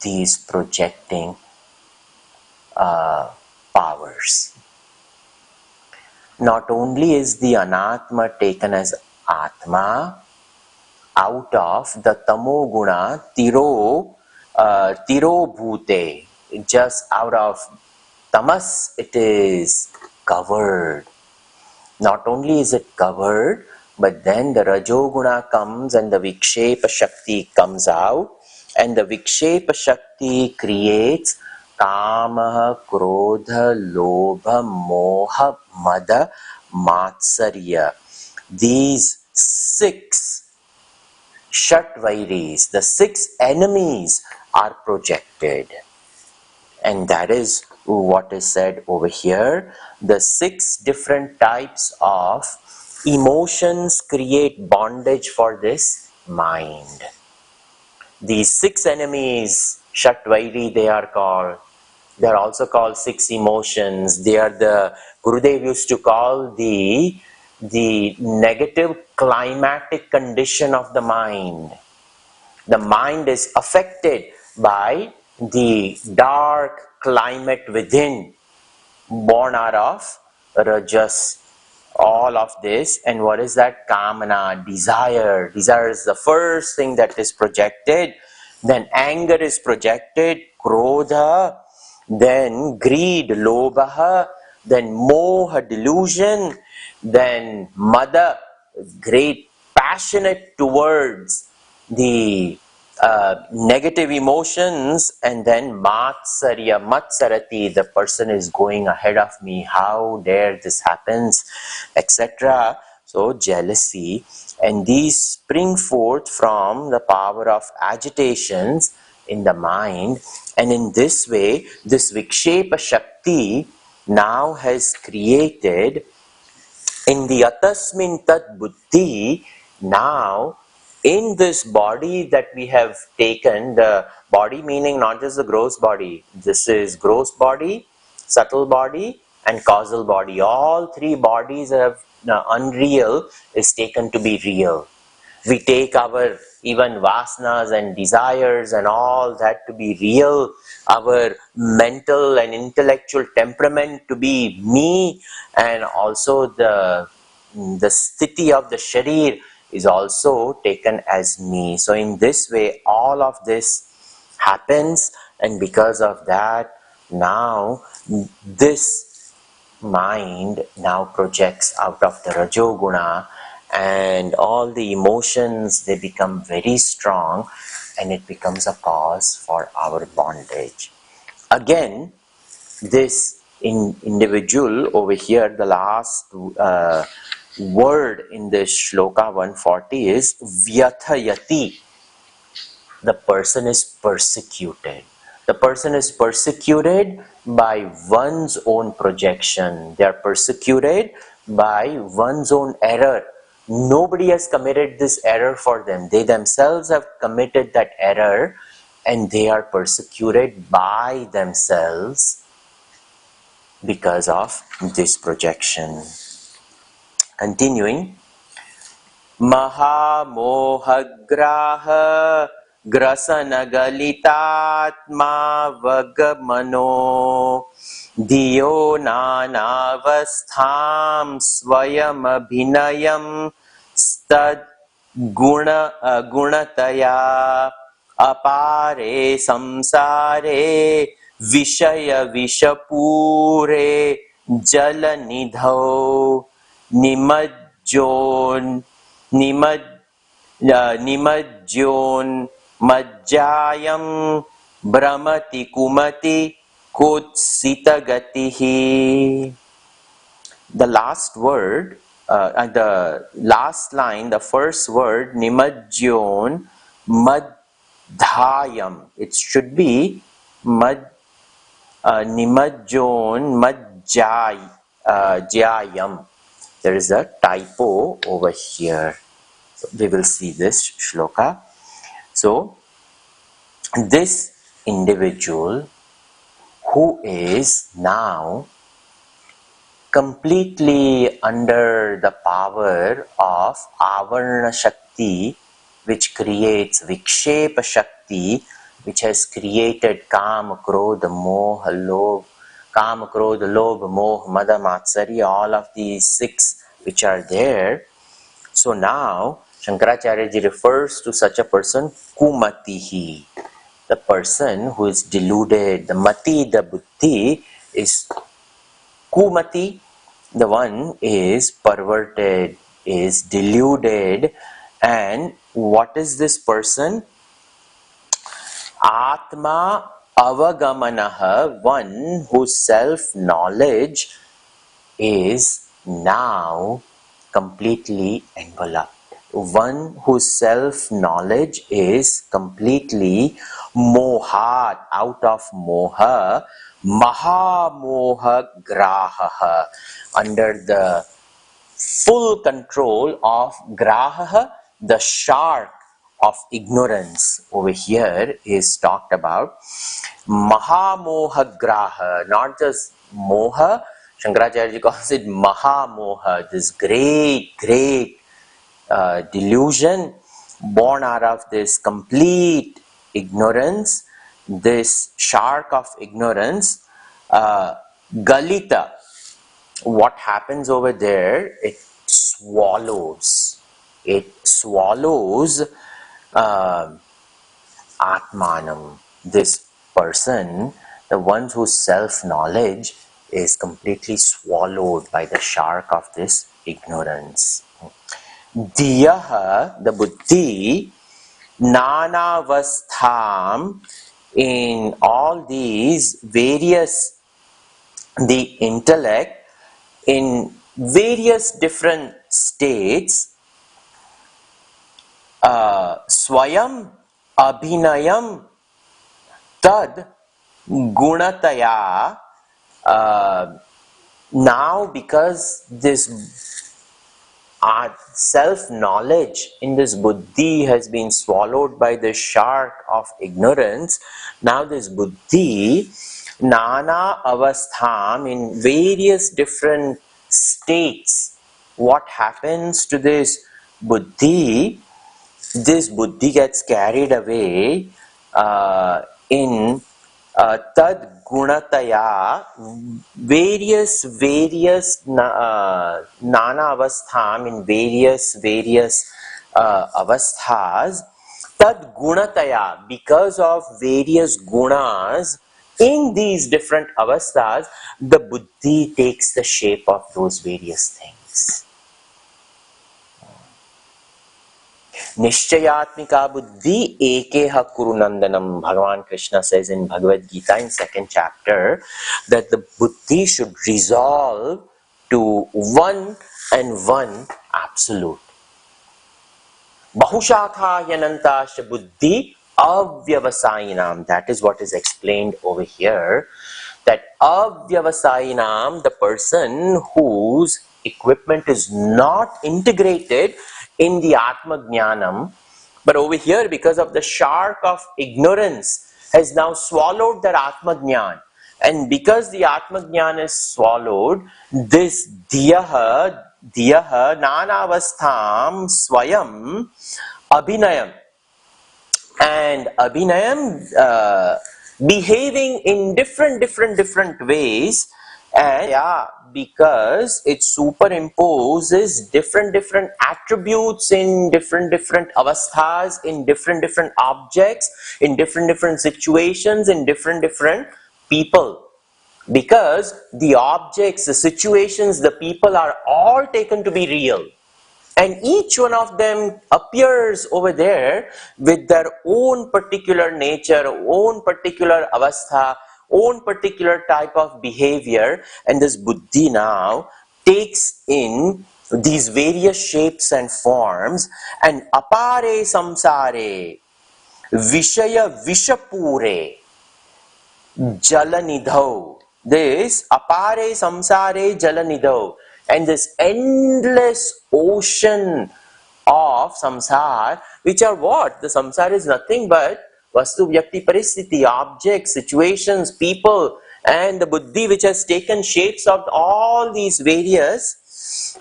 these projecting powers. Not only is the anatma taken as atma, out of the tamoguna, tiro bhute, just out of tamas it is covered. Not only is it covered, but then the rajoguna comes and the Vikshepa Shakti comes out, and the Vikshepa Shakti creates kama, krodha, lobha, moha, mada, matsarya. These 6 Shatvairis, the 6 enemies are projected. And that is what is said over here. The 6 different types of emotions create bondage for this mind. These 6 enemies, Shatvairi, they are called. They are also called 6 emotions. They are the, Gurudev used to call the negative climatic condition of the mind. The mind is affected by the dark climate within, born out of rajas, all of this. And what is that? Kamana, desire. Desire is the first thing that is projected. Then anger is projected, krodha, then greed, lobha, then moha, delusion, then mada, great passionate towards the negative emotions, and then matsarya, matsarati, the person is going ahead of me, how dare this happens, etc. So jealousy, and these spring forth from the power of agitations in the mind, and in this way this Vikshepa Shakti now has created in the atasmin tat buddhi. Now in this body that we have taken, the body meaning not just the gross body, this is gross body, subtle body and causal body, all three bodies have unreal is taken to be real. We take our even vasanas and desires and all that to be real, our mental and intellectual temperament to be me, and also the sthiti of the sharir is also taken as me. So in this way all of this happens, and because of that now this mind now projects out of the rajoguna, and all the emotions, they become very strong, and it becomes a cause for our bondage. Again, this individual over here, the last word in this shloka 140 is vyathayati. The person is persecuted. The person is persecuted by one's own projection. They are persecuted by one's own error. Nobody has committed this error for them. They themselves have committed that error, and they are persecuted by themselves because of this projection. Continuing, महामोहग्राह ग्रसनगलितात्मावगमनो धियो नानावस्थां स्वयमभिनयं गुणतया अपारे संसारे विषयविषपूरे जलनिधौ निमज्जोन्मज्जायं भ्रमति कुमति कुत्सितगतिः. The last word, the last line, the first word, nimajjon madhyayam. It should be nimajjon madhyayam. There is a typo over here. So we will see this shloka. So this individual who is now completely under the power of Aavarna Shakti, which creates Vikshepa Shakti, which has created Kam, Krodha, Moha, Lobh, Kam, Krodha, Lobh, Moha, Mada, Matsarya, all of these six which are there. So now Shankaracharya ji refers to such a person, Kumatihi, the person who is deluded. The Mati, the Buddhi is Kumati, the one is perverted, is deluded. And what is this person? Atma avagamanaha, one whose self-knowledge is now completely enveloped. One whose self-knowledge is completely mohat, out of moha, mahamoha grahaha, under the full control of grahaha, the shark of ignorance. Over here is talked about mahamoha graha, not just moha. Shankaracharya calls it mahamoha, this great delusion born out of this complete ignorance, this shark of ignorance. Galita, what happens over there? It swallows Atmanam, this person, the ones whose self-knowledge is completely swallowed by the shark of this ignorance. Diyaha, the buddhi, nanavastham, in all these various, the intellect, in various different states, swayam abhinayam tad gunataya, now because this our self-knowledge in this buddhi has been swallowed by the shark of ignorance, now this buddhi, nana avastham, in various different states, what happens to this buddhi? This buddhi gets carried away in tad gunataya, various nana avastham, in various avasthas, tad gunataya, because of various gunas in these different avasthas, the buddhi takes the shape of those various things. Nishchayatmika buddhi ekeha kurunandanam. Bhagavan Krishna says in Bhagavad Gita in 2nd chapter that the buddhi should resolve to one and one absolute. Bahushakha yanantasha buddhi avyavasayinam. That is what is explained over here. That avyavasayinam, the person whose equipment is not integrated in the Atma Jnanam, but over here because of the shark of ignorance has now swallowed their Atma Jnan. And because the Atma Jnan is swallowed, this diyaha nanavastham swayam abhinayam, and abhinayam, behaving in different ways, and because it superimposes different attributes in different avasthas, in different objects, in different situations, in different people. Because the objects, the situations, the people are all taken to be real. And each one of them appears over there with their own particular nature, own particular avastha, own particular type of behavior. And this buddhi now takes in these various shapes and forms, and apare samsare, vishaya vishapure, jalanidhau. This apare samsare jalanidhau, and this endless ocean of samsara, which are what? The samsara is nothing but vastu vyakti paristhiti, objects, situations, people, and the buddhi which has taken shapes of all these various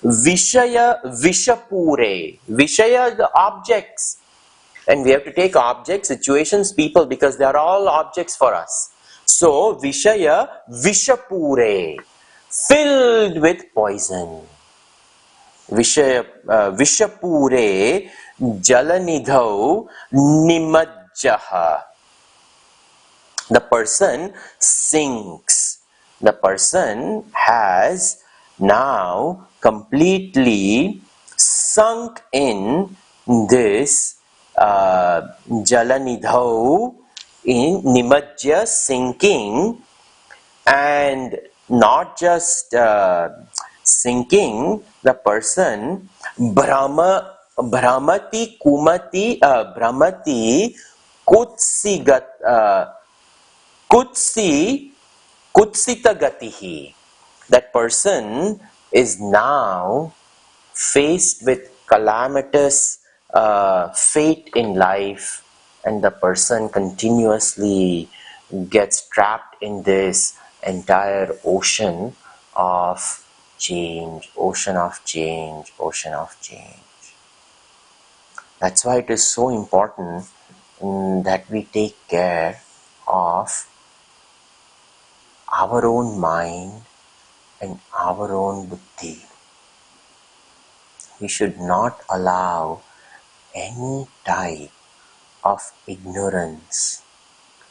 vishaya vishapure. Vishaya, the objects. And we have to take objects, situations, people, because they are all objects for us. So, Vishaya Vishapure, filled with poison. Vishaya Vishapure Jalanidhau Nimajjaha. The person sinks. The person has now completely sunk in this Jalanidhau, in Nimajja, sinking, and not just sinking, the person Brahmati Kumati Brahmati Kutsigat Kutsita Gatihi. That person is now faced with calamitous fate in life, and the person continuously gets trapped in this entire ocean of change, ocean of change, ocean of change. That's why it is so important that we take care of our own mind and our own buddhi. We should not allow any type of ignorance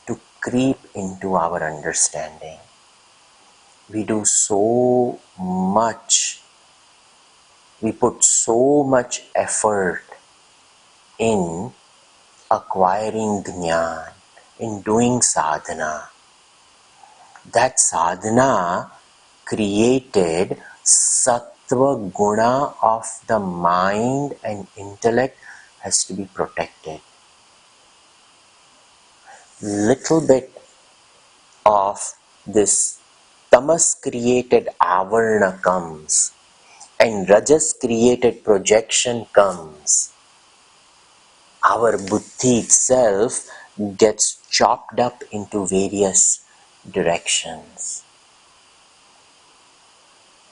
to creep into our understanding. We do so much, we put so much effort in acquiring jnana, in doing sadhana. That sadhana created sattva guna of the mind and intellect has to be protected. Little bit of this tamas created Aavarna comes and rajas created projection comes. Our buddhi itself gets chopped up into various directions.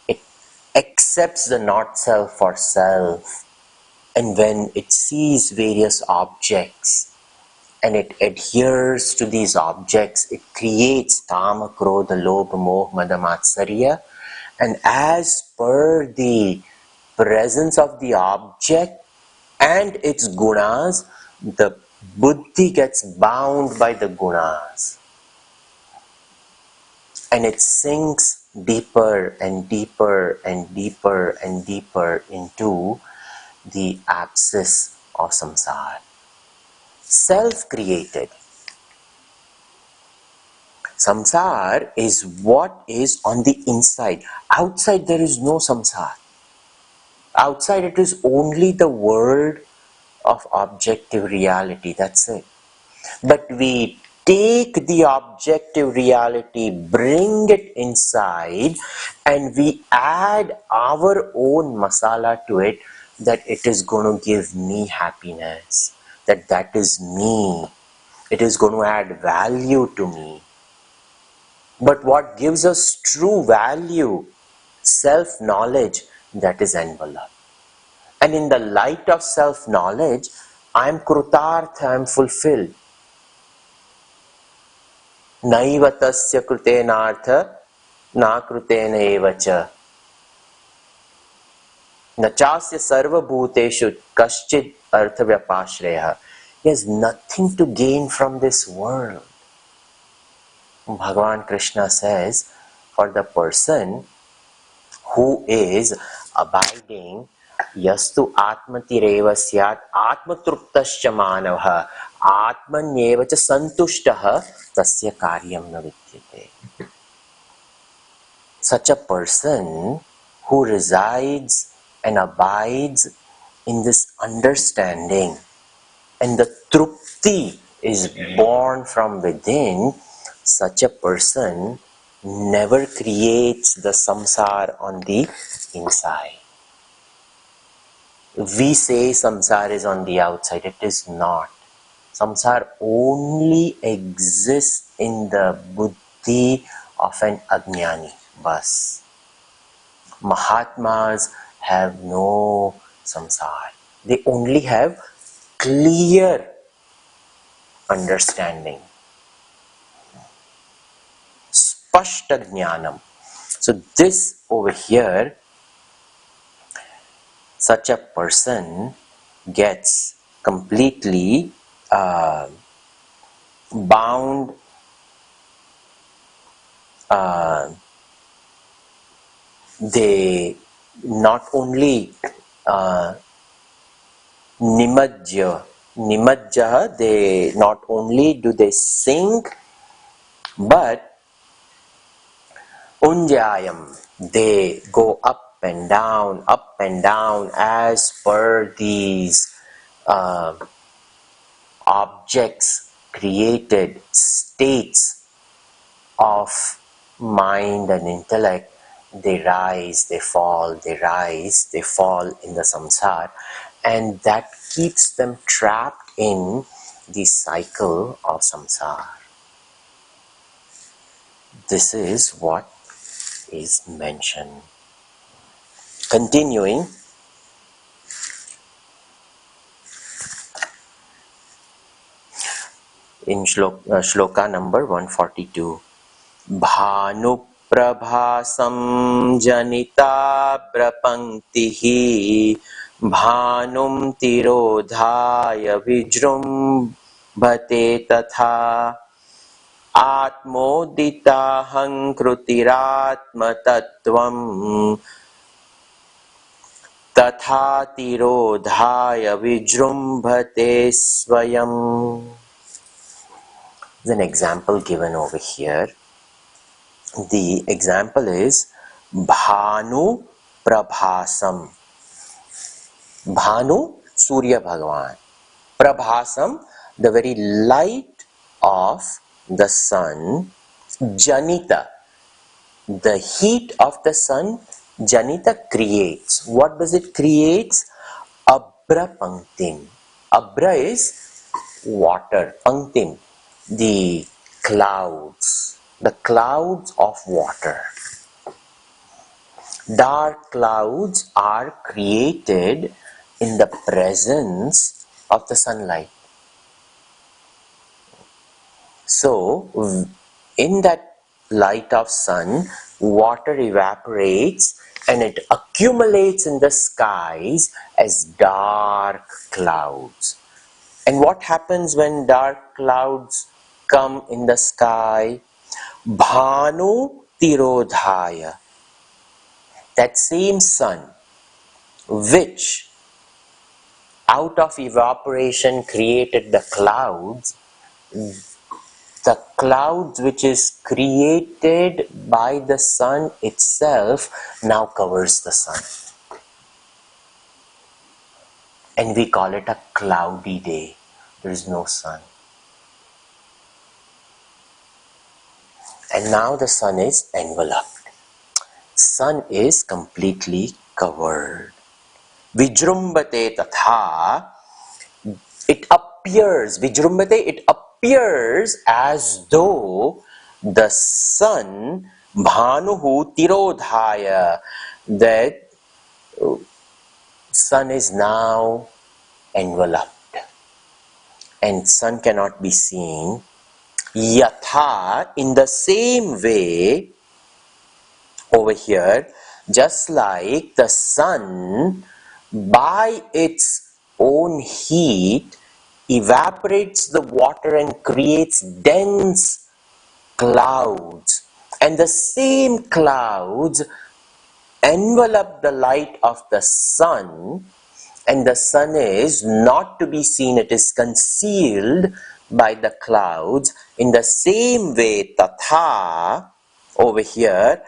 It accepts the not self for self, and when it sees various objects and it adheres to these objects, it creates kama, krodha, lobha, moha, mada, matsarya, and as per the presence of the object and its gunas, the buddhi gets bound by the gunas and it sinks deeper and deeper and deeper and deeper into the abscess of samsara. Self-created. Samsara is what is on the inside. Outside there is no samsara. Outside it is only the world of objective reality, that's it. But we take the objective reality, bring it inside, and we add our own masala to it, that it is going to give me happiness, that is me, it is going to add value to me. But what gives us true value? Self-knowledge that is enveloped. And in the light of self-knowledge, I am krutartha, I am fulfilled. Naiva tasya krutenartha, na krutena evacha. Nachasya sarva bhuteshu kaschid artha vyapashreya. He has nothing to gain from this world. Bhagavan Krishna says, for the person who is abiding yastu atmatireva syat atmatruptascha manavah atmanyeva cha santushtah tasya karyam na vidyate. Such a person who resides and abides in this understanding and the trupti is born from within, such a person never creates the samsara on the inside. We say samsara is on the outside. It is not. Samsara only exists in the buddhi of an ajnani. Bas. Mahatmas have no samsara. They only have clear understanding. Spashta jnanam. So this over here, such a person gets completely bound, they not only nimajja, they not only do they sink, but unjayam, they go up and down as per these objects created, states of mind and intellect. They rise, they fall, they rise, they fall in the samsara, and that keeps them trapped in the cycle of samsara. This is what is mentioned. Continuing, in shloka number 142. Bhanuprabhasam janita prapanktihi bhanum tirodhaya vijrumbhate tatha. Atmoditahang krutiratma tattvam tatha tirodhaya vijrumbhate swayam. There's an example given over here. The example is Bhanu Prabhasam. Bhanu, Surya Bhagavan. Prabhasam, the very light of the sun. Janita, the heat of the sun. Janita creates. What does it create? Abra Panktim. Abra is water. Panktim, the clouds. The clouds of water. Dark clouds are created in the presence of the sunlight. So, in that light of sun, water evaporates and it accumulates in the skies as dark clouds. And what happens when dark clouds come in the sky? Bhanu Tirodhaya. That same sun, which out of evaporation created the clouds which is created by the sun itself now covers the sun. And we call it a cloudy day. There is no sun. And now the sun is enveloped. Sun is completely covered. Vijrumbate tatha, it appears, Vijrumbate, it appears as though the sun, Bhanuhu Tirodhaya, that sun is now enveloped and sun cannot be seen. Yatha, in the same way, over here, just like the sun by its own heat evaporates the water and creates dense clouds, and the same clouds envelop the light of the sun, and the sun is not to be seen, it is concealed by the clouds. In the same way, tatha, over here,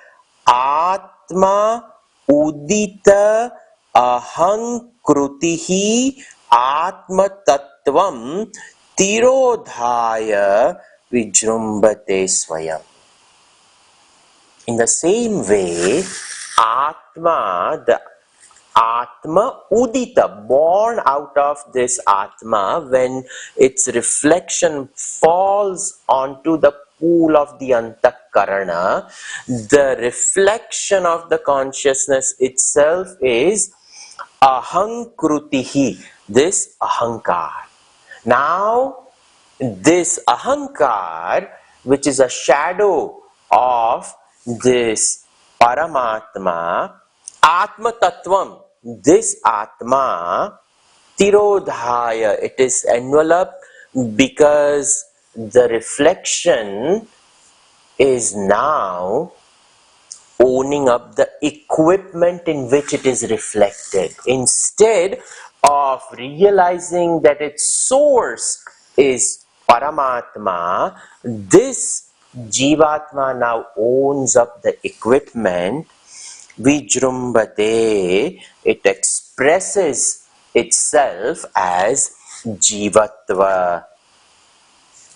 Atma udita ahang krutihi atma tattvam tirodhaya vijrumbate swayam. In the same way, Atma, the Atma udita, born out of this Atma, when its reflection falls onto the pool of the Antakarana, the reflection of the consciousness itself is Ahankrutihi, this Ahankar. Now, this Ahankar, which is a shadow of this Paramatma, Atma Tattvam, this Atma, Tirodhaya, it is enveloped because the reflection is now owning up the equipment in which it is reflected. Instead of realizing that its source is Paramatma, this Jivatma now owns up the equipment. Vijrumbate, it expresses itself as Jivatva,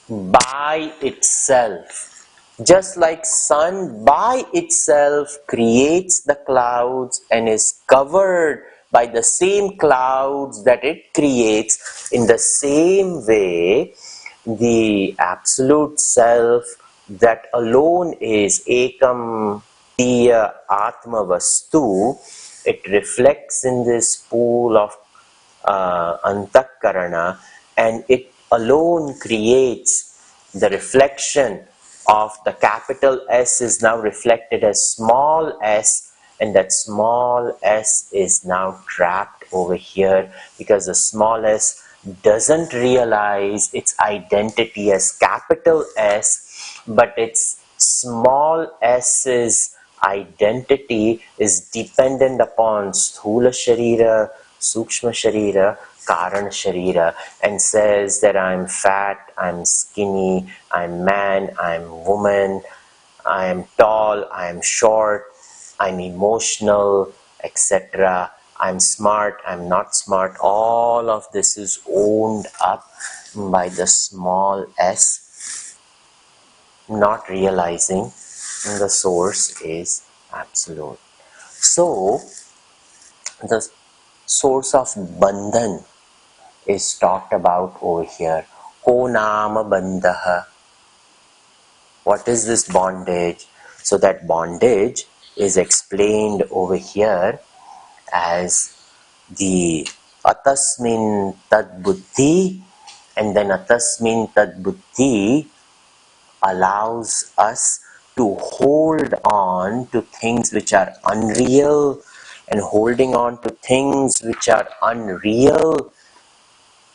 by itself. Just like sun by itself creates the clouds and is covered by the same clouds that it creates, in the same way, the absolute self that alone is Ekam Tiya Atma Vastu, it reflects in this pool of Antakarana, and it alone creates the reflection of the capital S is now reflected as small s, and that small s is now trapped over here because the small s doesn't realize its identity as capital S, but its small s's identity is dependent upon sthula sharira, sukshma sharira, karana sharira, and says that I'm fat, I'm skinny, I'm man, I'm woman, I am tall, I am short, I'm emotional, etc. I'm smart, I'm not smart. All of this is owned up by the small s, not realizing the source is absolute. So, the source of bandhan is talked about over here. Ko nama bandha. What is this bondage? So that bondage is explained over here as the atasmin tad buddhi, and then atasmin tad buddhi allows us to hold on to things which are unreal, and holding on to things which are unreal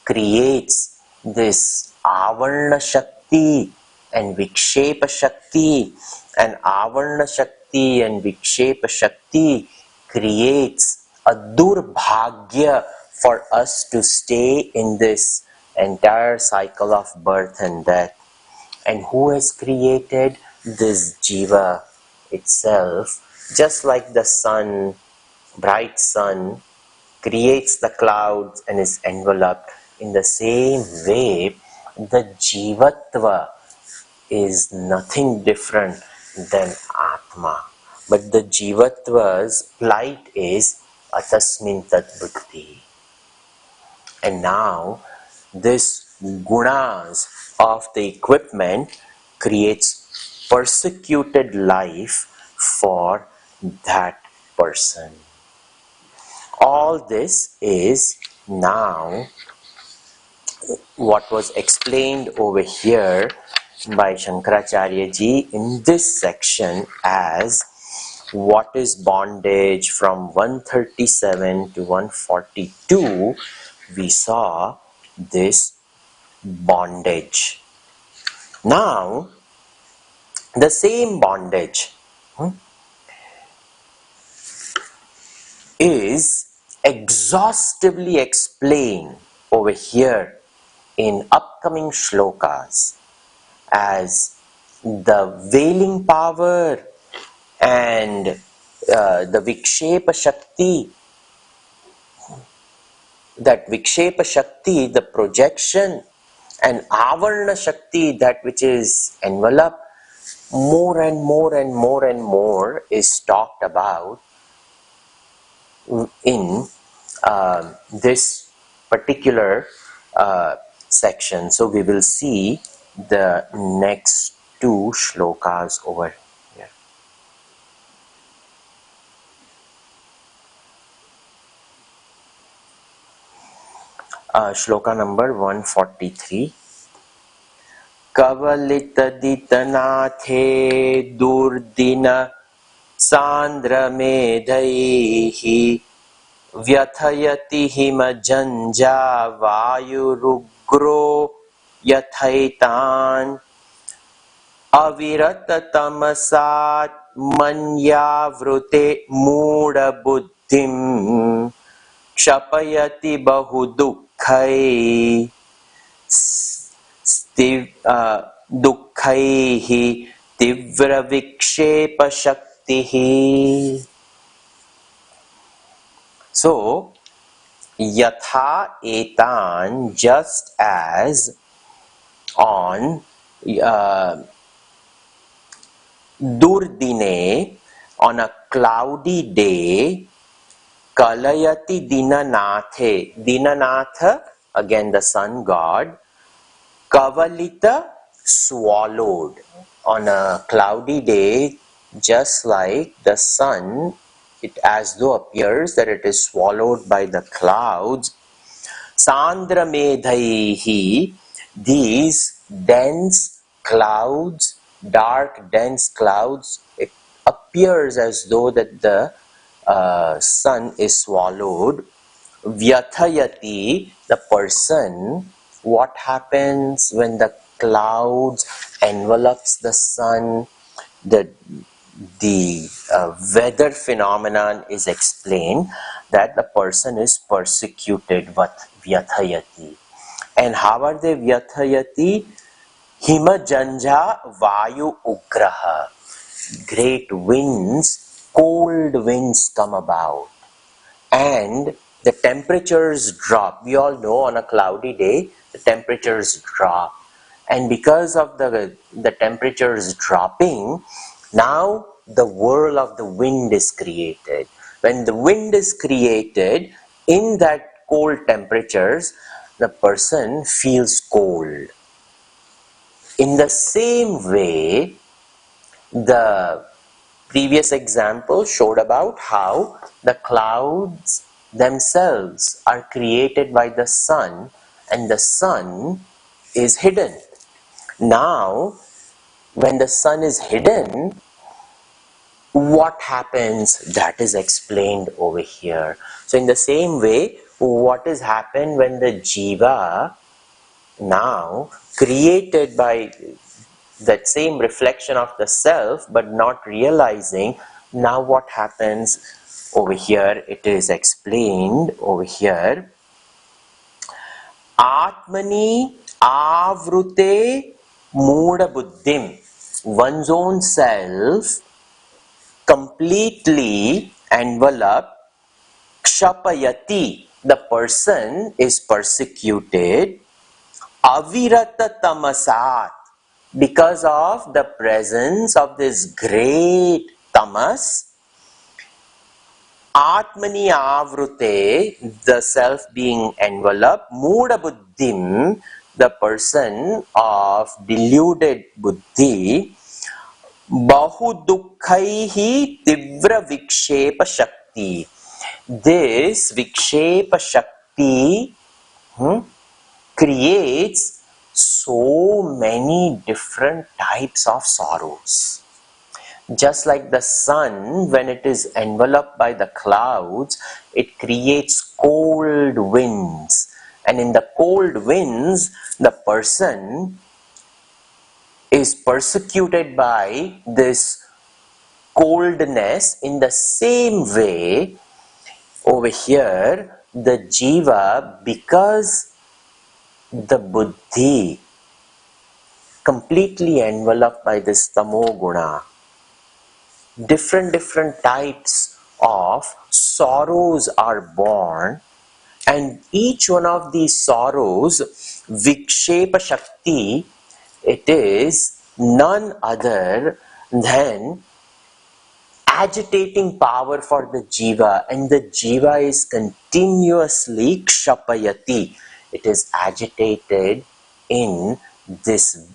creates this Aavarna Shakti and Vikshepa Shakti, and Aavarna Shakti and Vikshepa Shakti creates a durbhagya for us to stay in this entire cycle of birth and death. And who has created this jiva itself? Just like the sun, bright sun, creates the clouds and is enveloped, in the same way, the jivatva is nothing different than Atma. But the jivatva's plight is atasmin tat buddhi. And now, this gunas of the equipment creates persecuted life for that person. All this is now what was explained over here by Shankaracharya ji in this section as what is bondage. From 137 to 142 we saw this bondage. Now the same bondage is exhaustively explained over here in upcoming shlokas as the veiling power and the Vikshepa Shakti. That Vikshepa Shakti, the projection, and Aavarna Shakti, that which is enveloped, more and more and more and more is talked about in this particular section. So we will see the next two shlokas over here. Shloka number 143. Kavalitaditanathe durdina sandramedhaihi Vyathayati himajanja vayurugro yathaitan aviratamasat manyavrute mooda buddhim kshapayati bahudukkhai dukkhaihi tivra vikshepa shaktihi. So, yatha etan, just as on durdine, on a cloudy day, kalayati dinanathe, dinanatha, again the sun god, kavalita, swallowed. On a cloudy day, just like the sun, it as though appears that it is swallowed by the clouds. Sandra medhaihi, these dense clouds, dark dense clouds, it appears as though that the sun is swallowed. Vyathayati, the person, what happens when the clouds envelops the sun, the weather phenomenon is explained, that the person is persecuted vyathayati. And how are they vyathayati? Hima janja vayu ugraha. Great winds, cold winds come about, and the temperatures drop. We all know on a cloudy day the temperatures drop, and because of the temperatures dropping, now the whirl of the wind is created. When the wind is created in that cold temperatures, the person feels cold. In the same way, the previous example showed about how the clouds themselves are created by the sun, and the sun is hidden. Now, when the sun is hidden, what happens? That is explained over here. So in the same way, what has happened when the jiva, now created by that same reflection of the self but not realizing, now what happens over here? It is explained over here. Atmani avrute mooda buddhim. One's own self completely enveloped. Kshapayati. The person is persecuted. Avirata tamasat. Because of the presence of this great tamas. Atmani avrute, the self being enveloped. Mooda buddhim, the person of deluded buddhi. Bahu dukkhaihi tivra vikshepa shakti. This vikshepa shakti creates so many different types of sorrows. Just like the sun, when it is enveloped by the clouds, it creates cold winds. And in the cold winds, the person is persecuted by this coldness. In the same way, over here, the jiva, because the buddhi completely enveloped by this tamo guna, different types of sorrows are born, and each one of these sorrows, vikshepa shakti, it is none other than agitating power for the jiva, and the jiva is continuously kshapayati. It is agitated in this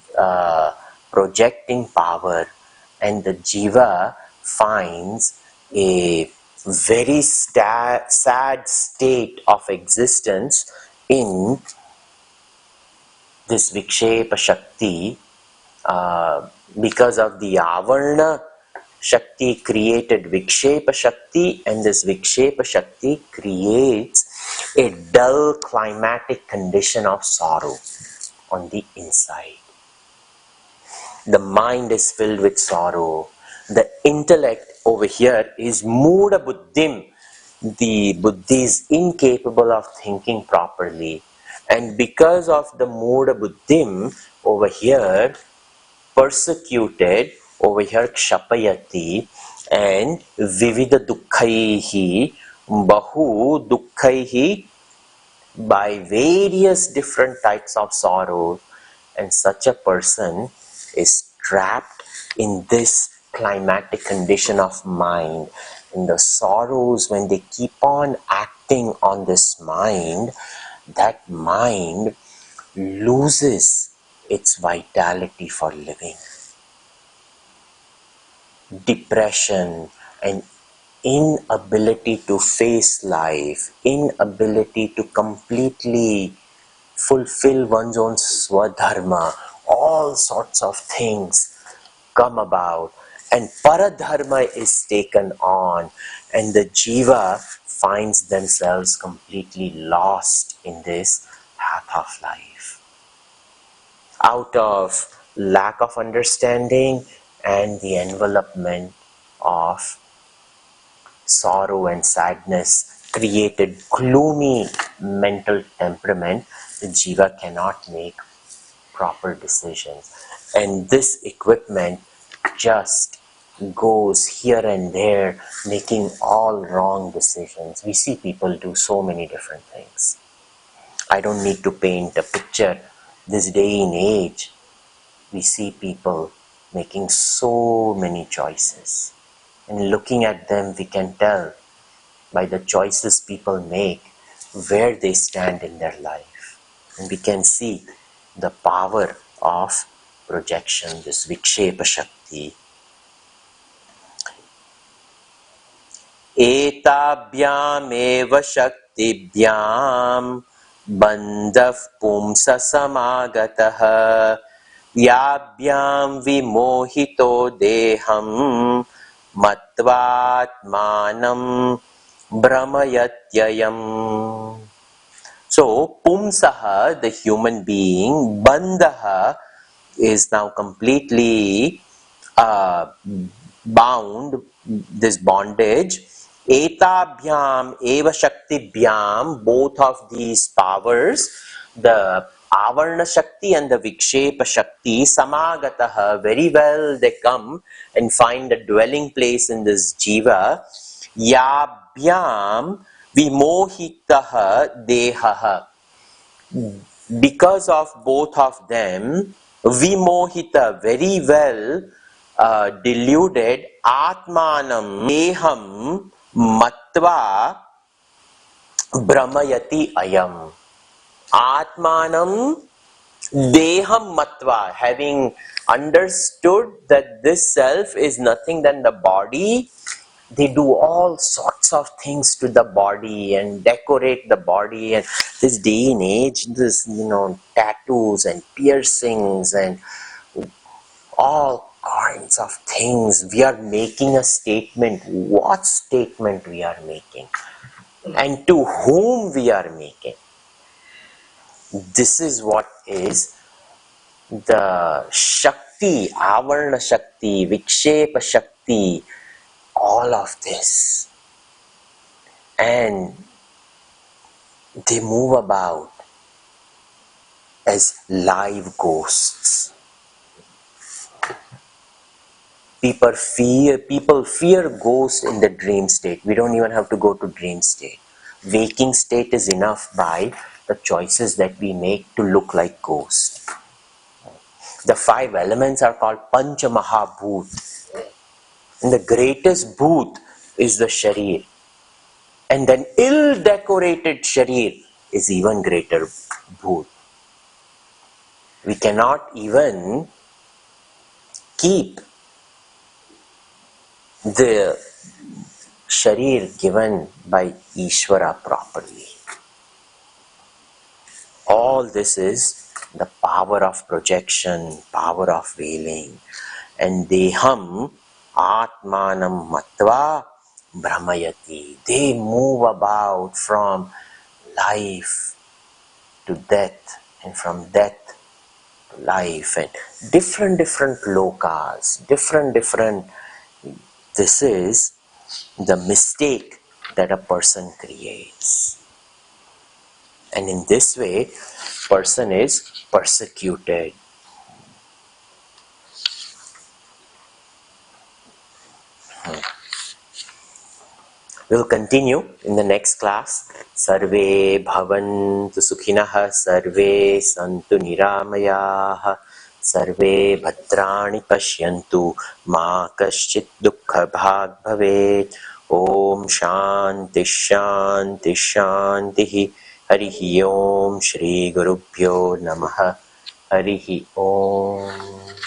projecting power, and the jiva finds a very sad state of existence in this vikshepa shakti, because of the Aavarna Shakti created Vikshepa Shakti, and this Vikshepa Shakti creates a dull climatic condition of sorrow on the inside. The mind is filled with sorrow. The intellect over here is Mooda Buddhim. The Buddhi is incapable of thinking properly. And because of the Mooda Buddhim over here, persecuted, over here kshapayati, and vivida dukkhaihi, bahu dukkhaihi, by various different types of sorrow, and such a person is trapped in this climatic condition of mind. And the sorrows, when they keep on acting on this mind, that mind loses its vitality for living. Depression and inability to face life, inability to completely fulfill one's own swadharma, all sorts of things come about, and paradharma is taken on, and the jiva finds themselves completely lost in this path of life. out of lack of understanding and the envelopment of sorrow and sadness created gloomy mental temperament, the jiva cannot make proper decisions. And this equipment just goes here and there, making all wrong decisions. We see people do so many different things. I don't need to paint a picture. This day and age, we see people making so many choices. And looking at them, we can tell by the choices people make where they stand in their life. And we can see the power of projection, this Vikshepa Shakti. Etabhyam shaktibhyam bandhav pumsa samagataha yabhyam vimohito deham matvatmanam brahmayatyayam. So, pumsaha, the human being, bandhaha is now completely bound, this bondage. Etabhyam eva shaktibhyam, both of these powers, the Aavarna Shakti and the Vikshepa Shakti, samagataha, very well they come and find a dwelling place in this jiva. Yabhyam vimohitaha dehaha. Because of both of them, vimohita, very well deluded, atmanam deham matva brahmayati ayam. Atmanam deham matva, having understood that this self is nothing than the body, they do all sorts of things to the body and decorate the body. And this day and age, this, tattoos and piercings and all kinds of things. We are making a statement. What statement we are making? And to whom we are making? This is what is the Shakti, Aavarna Shakti, Vikshepa Shakti, all of this. And they move about as live ghosts. People fear ghosts in the dream state. We don't even have to go to dream state. Waking state is enough by the choices that we make to look like ghosts. The 5 elements are called Pancha Mahabhut. And the greatest bhoot is the sharir. And then ill-decorated sharir is even greater bhoot. We cannot even keep the sharir given by Ishvara properly. All this is the power of projection, power of veiling. And deham atmanam matva brahmayati. They move about from life to death and from death to life, and different lokas, different. This is the mistake that a person creates. And in this way, person is persecuted. We'll continue in the next class. Sarve bhavantu sukhinah, sarve santu niramayaha, sarve bhadrani pashyantu, ma kaschit dukkha bhag bhavet. Om shanti shanti shanti. Harihi Om Shri Gurubhyo Namaha. Harihi Om.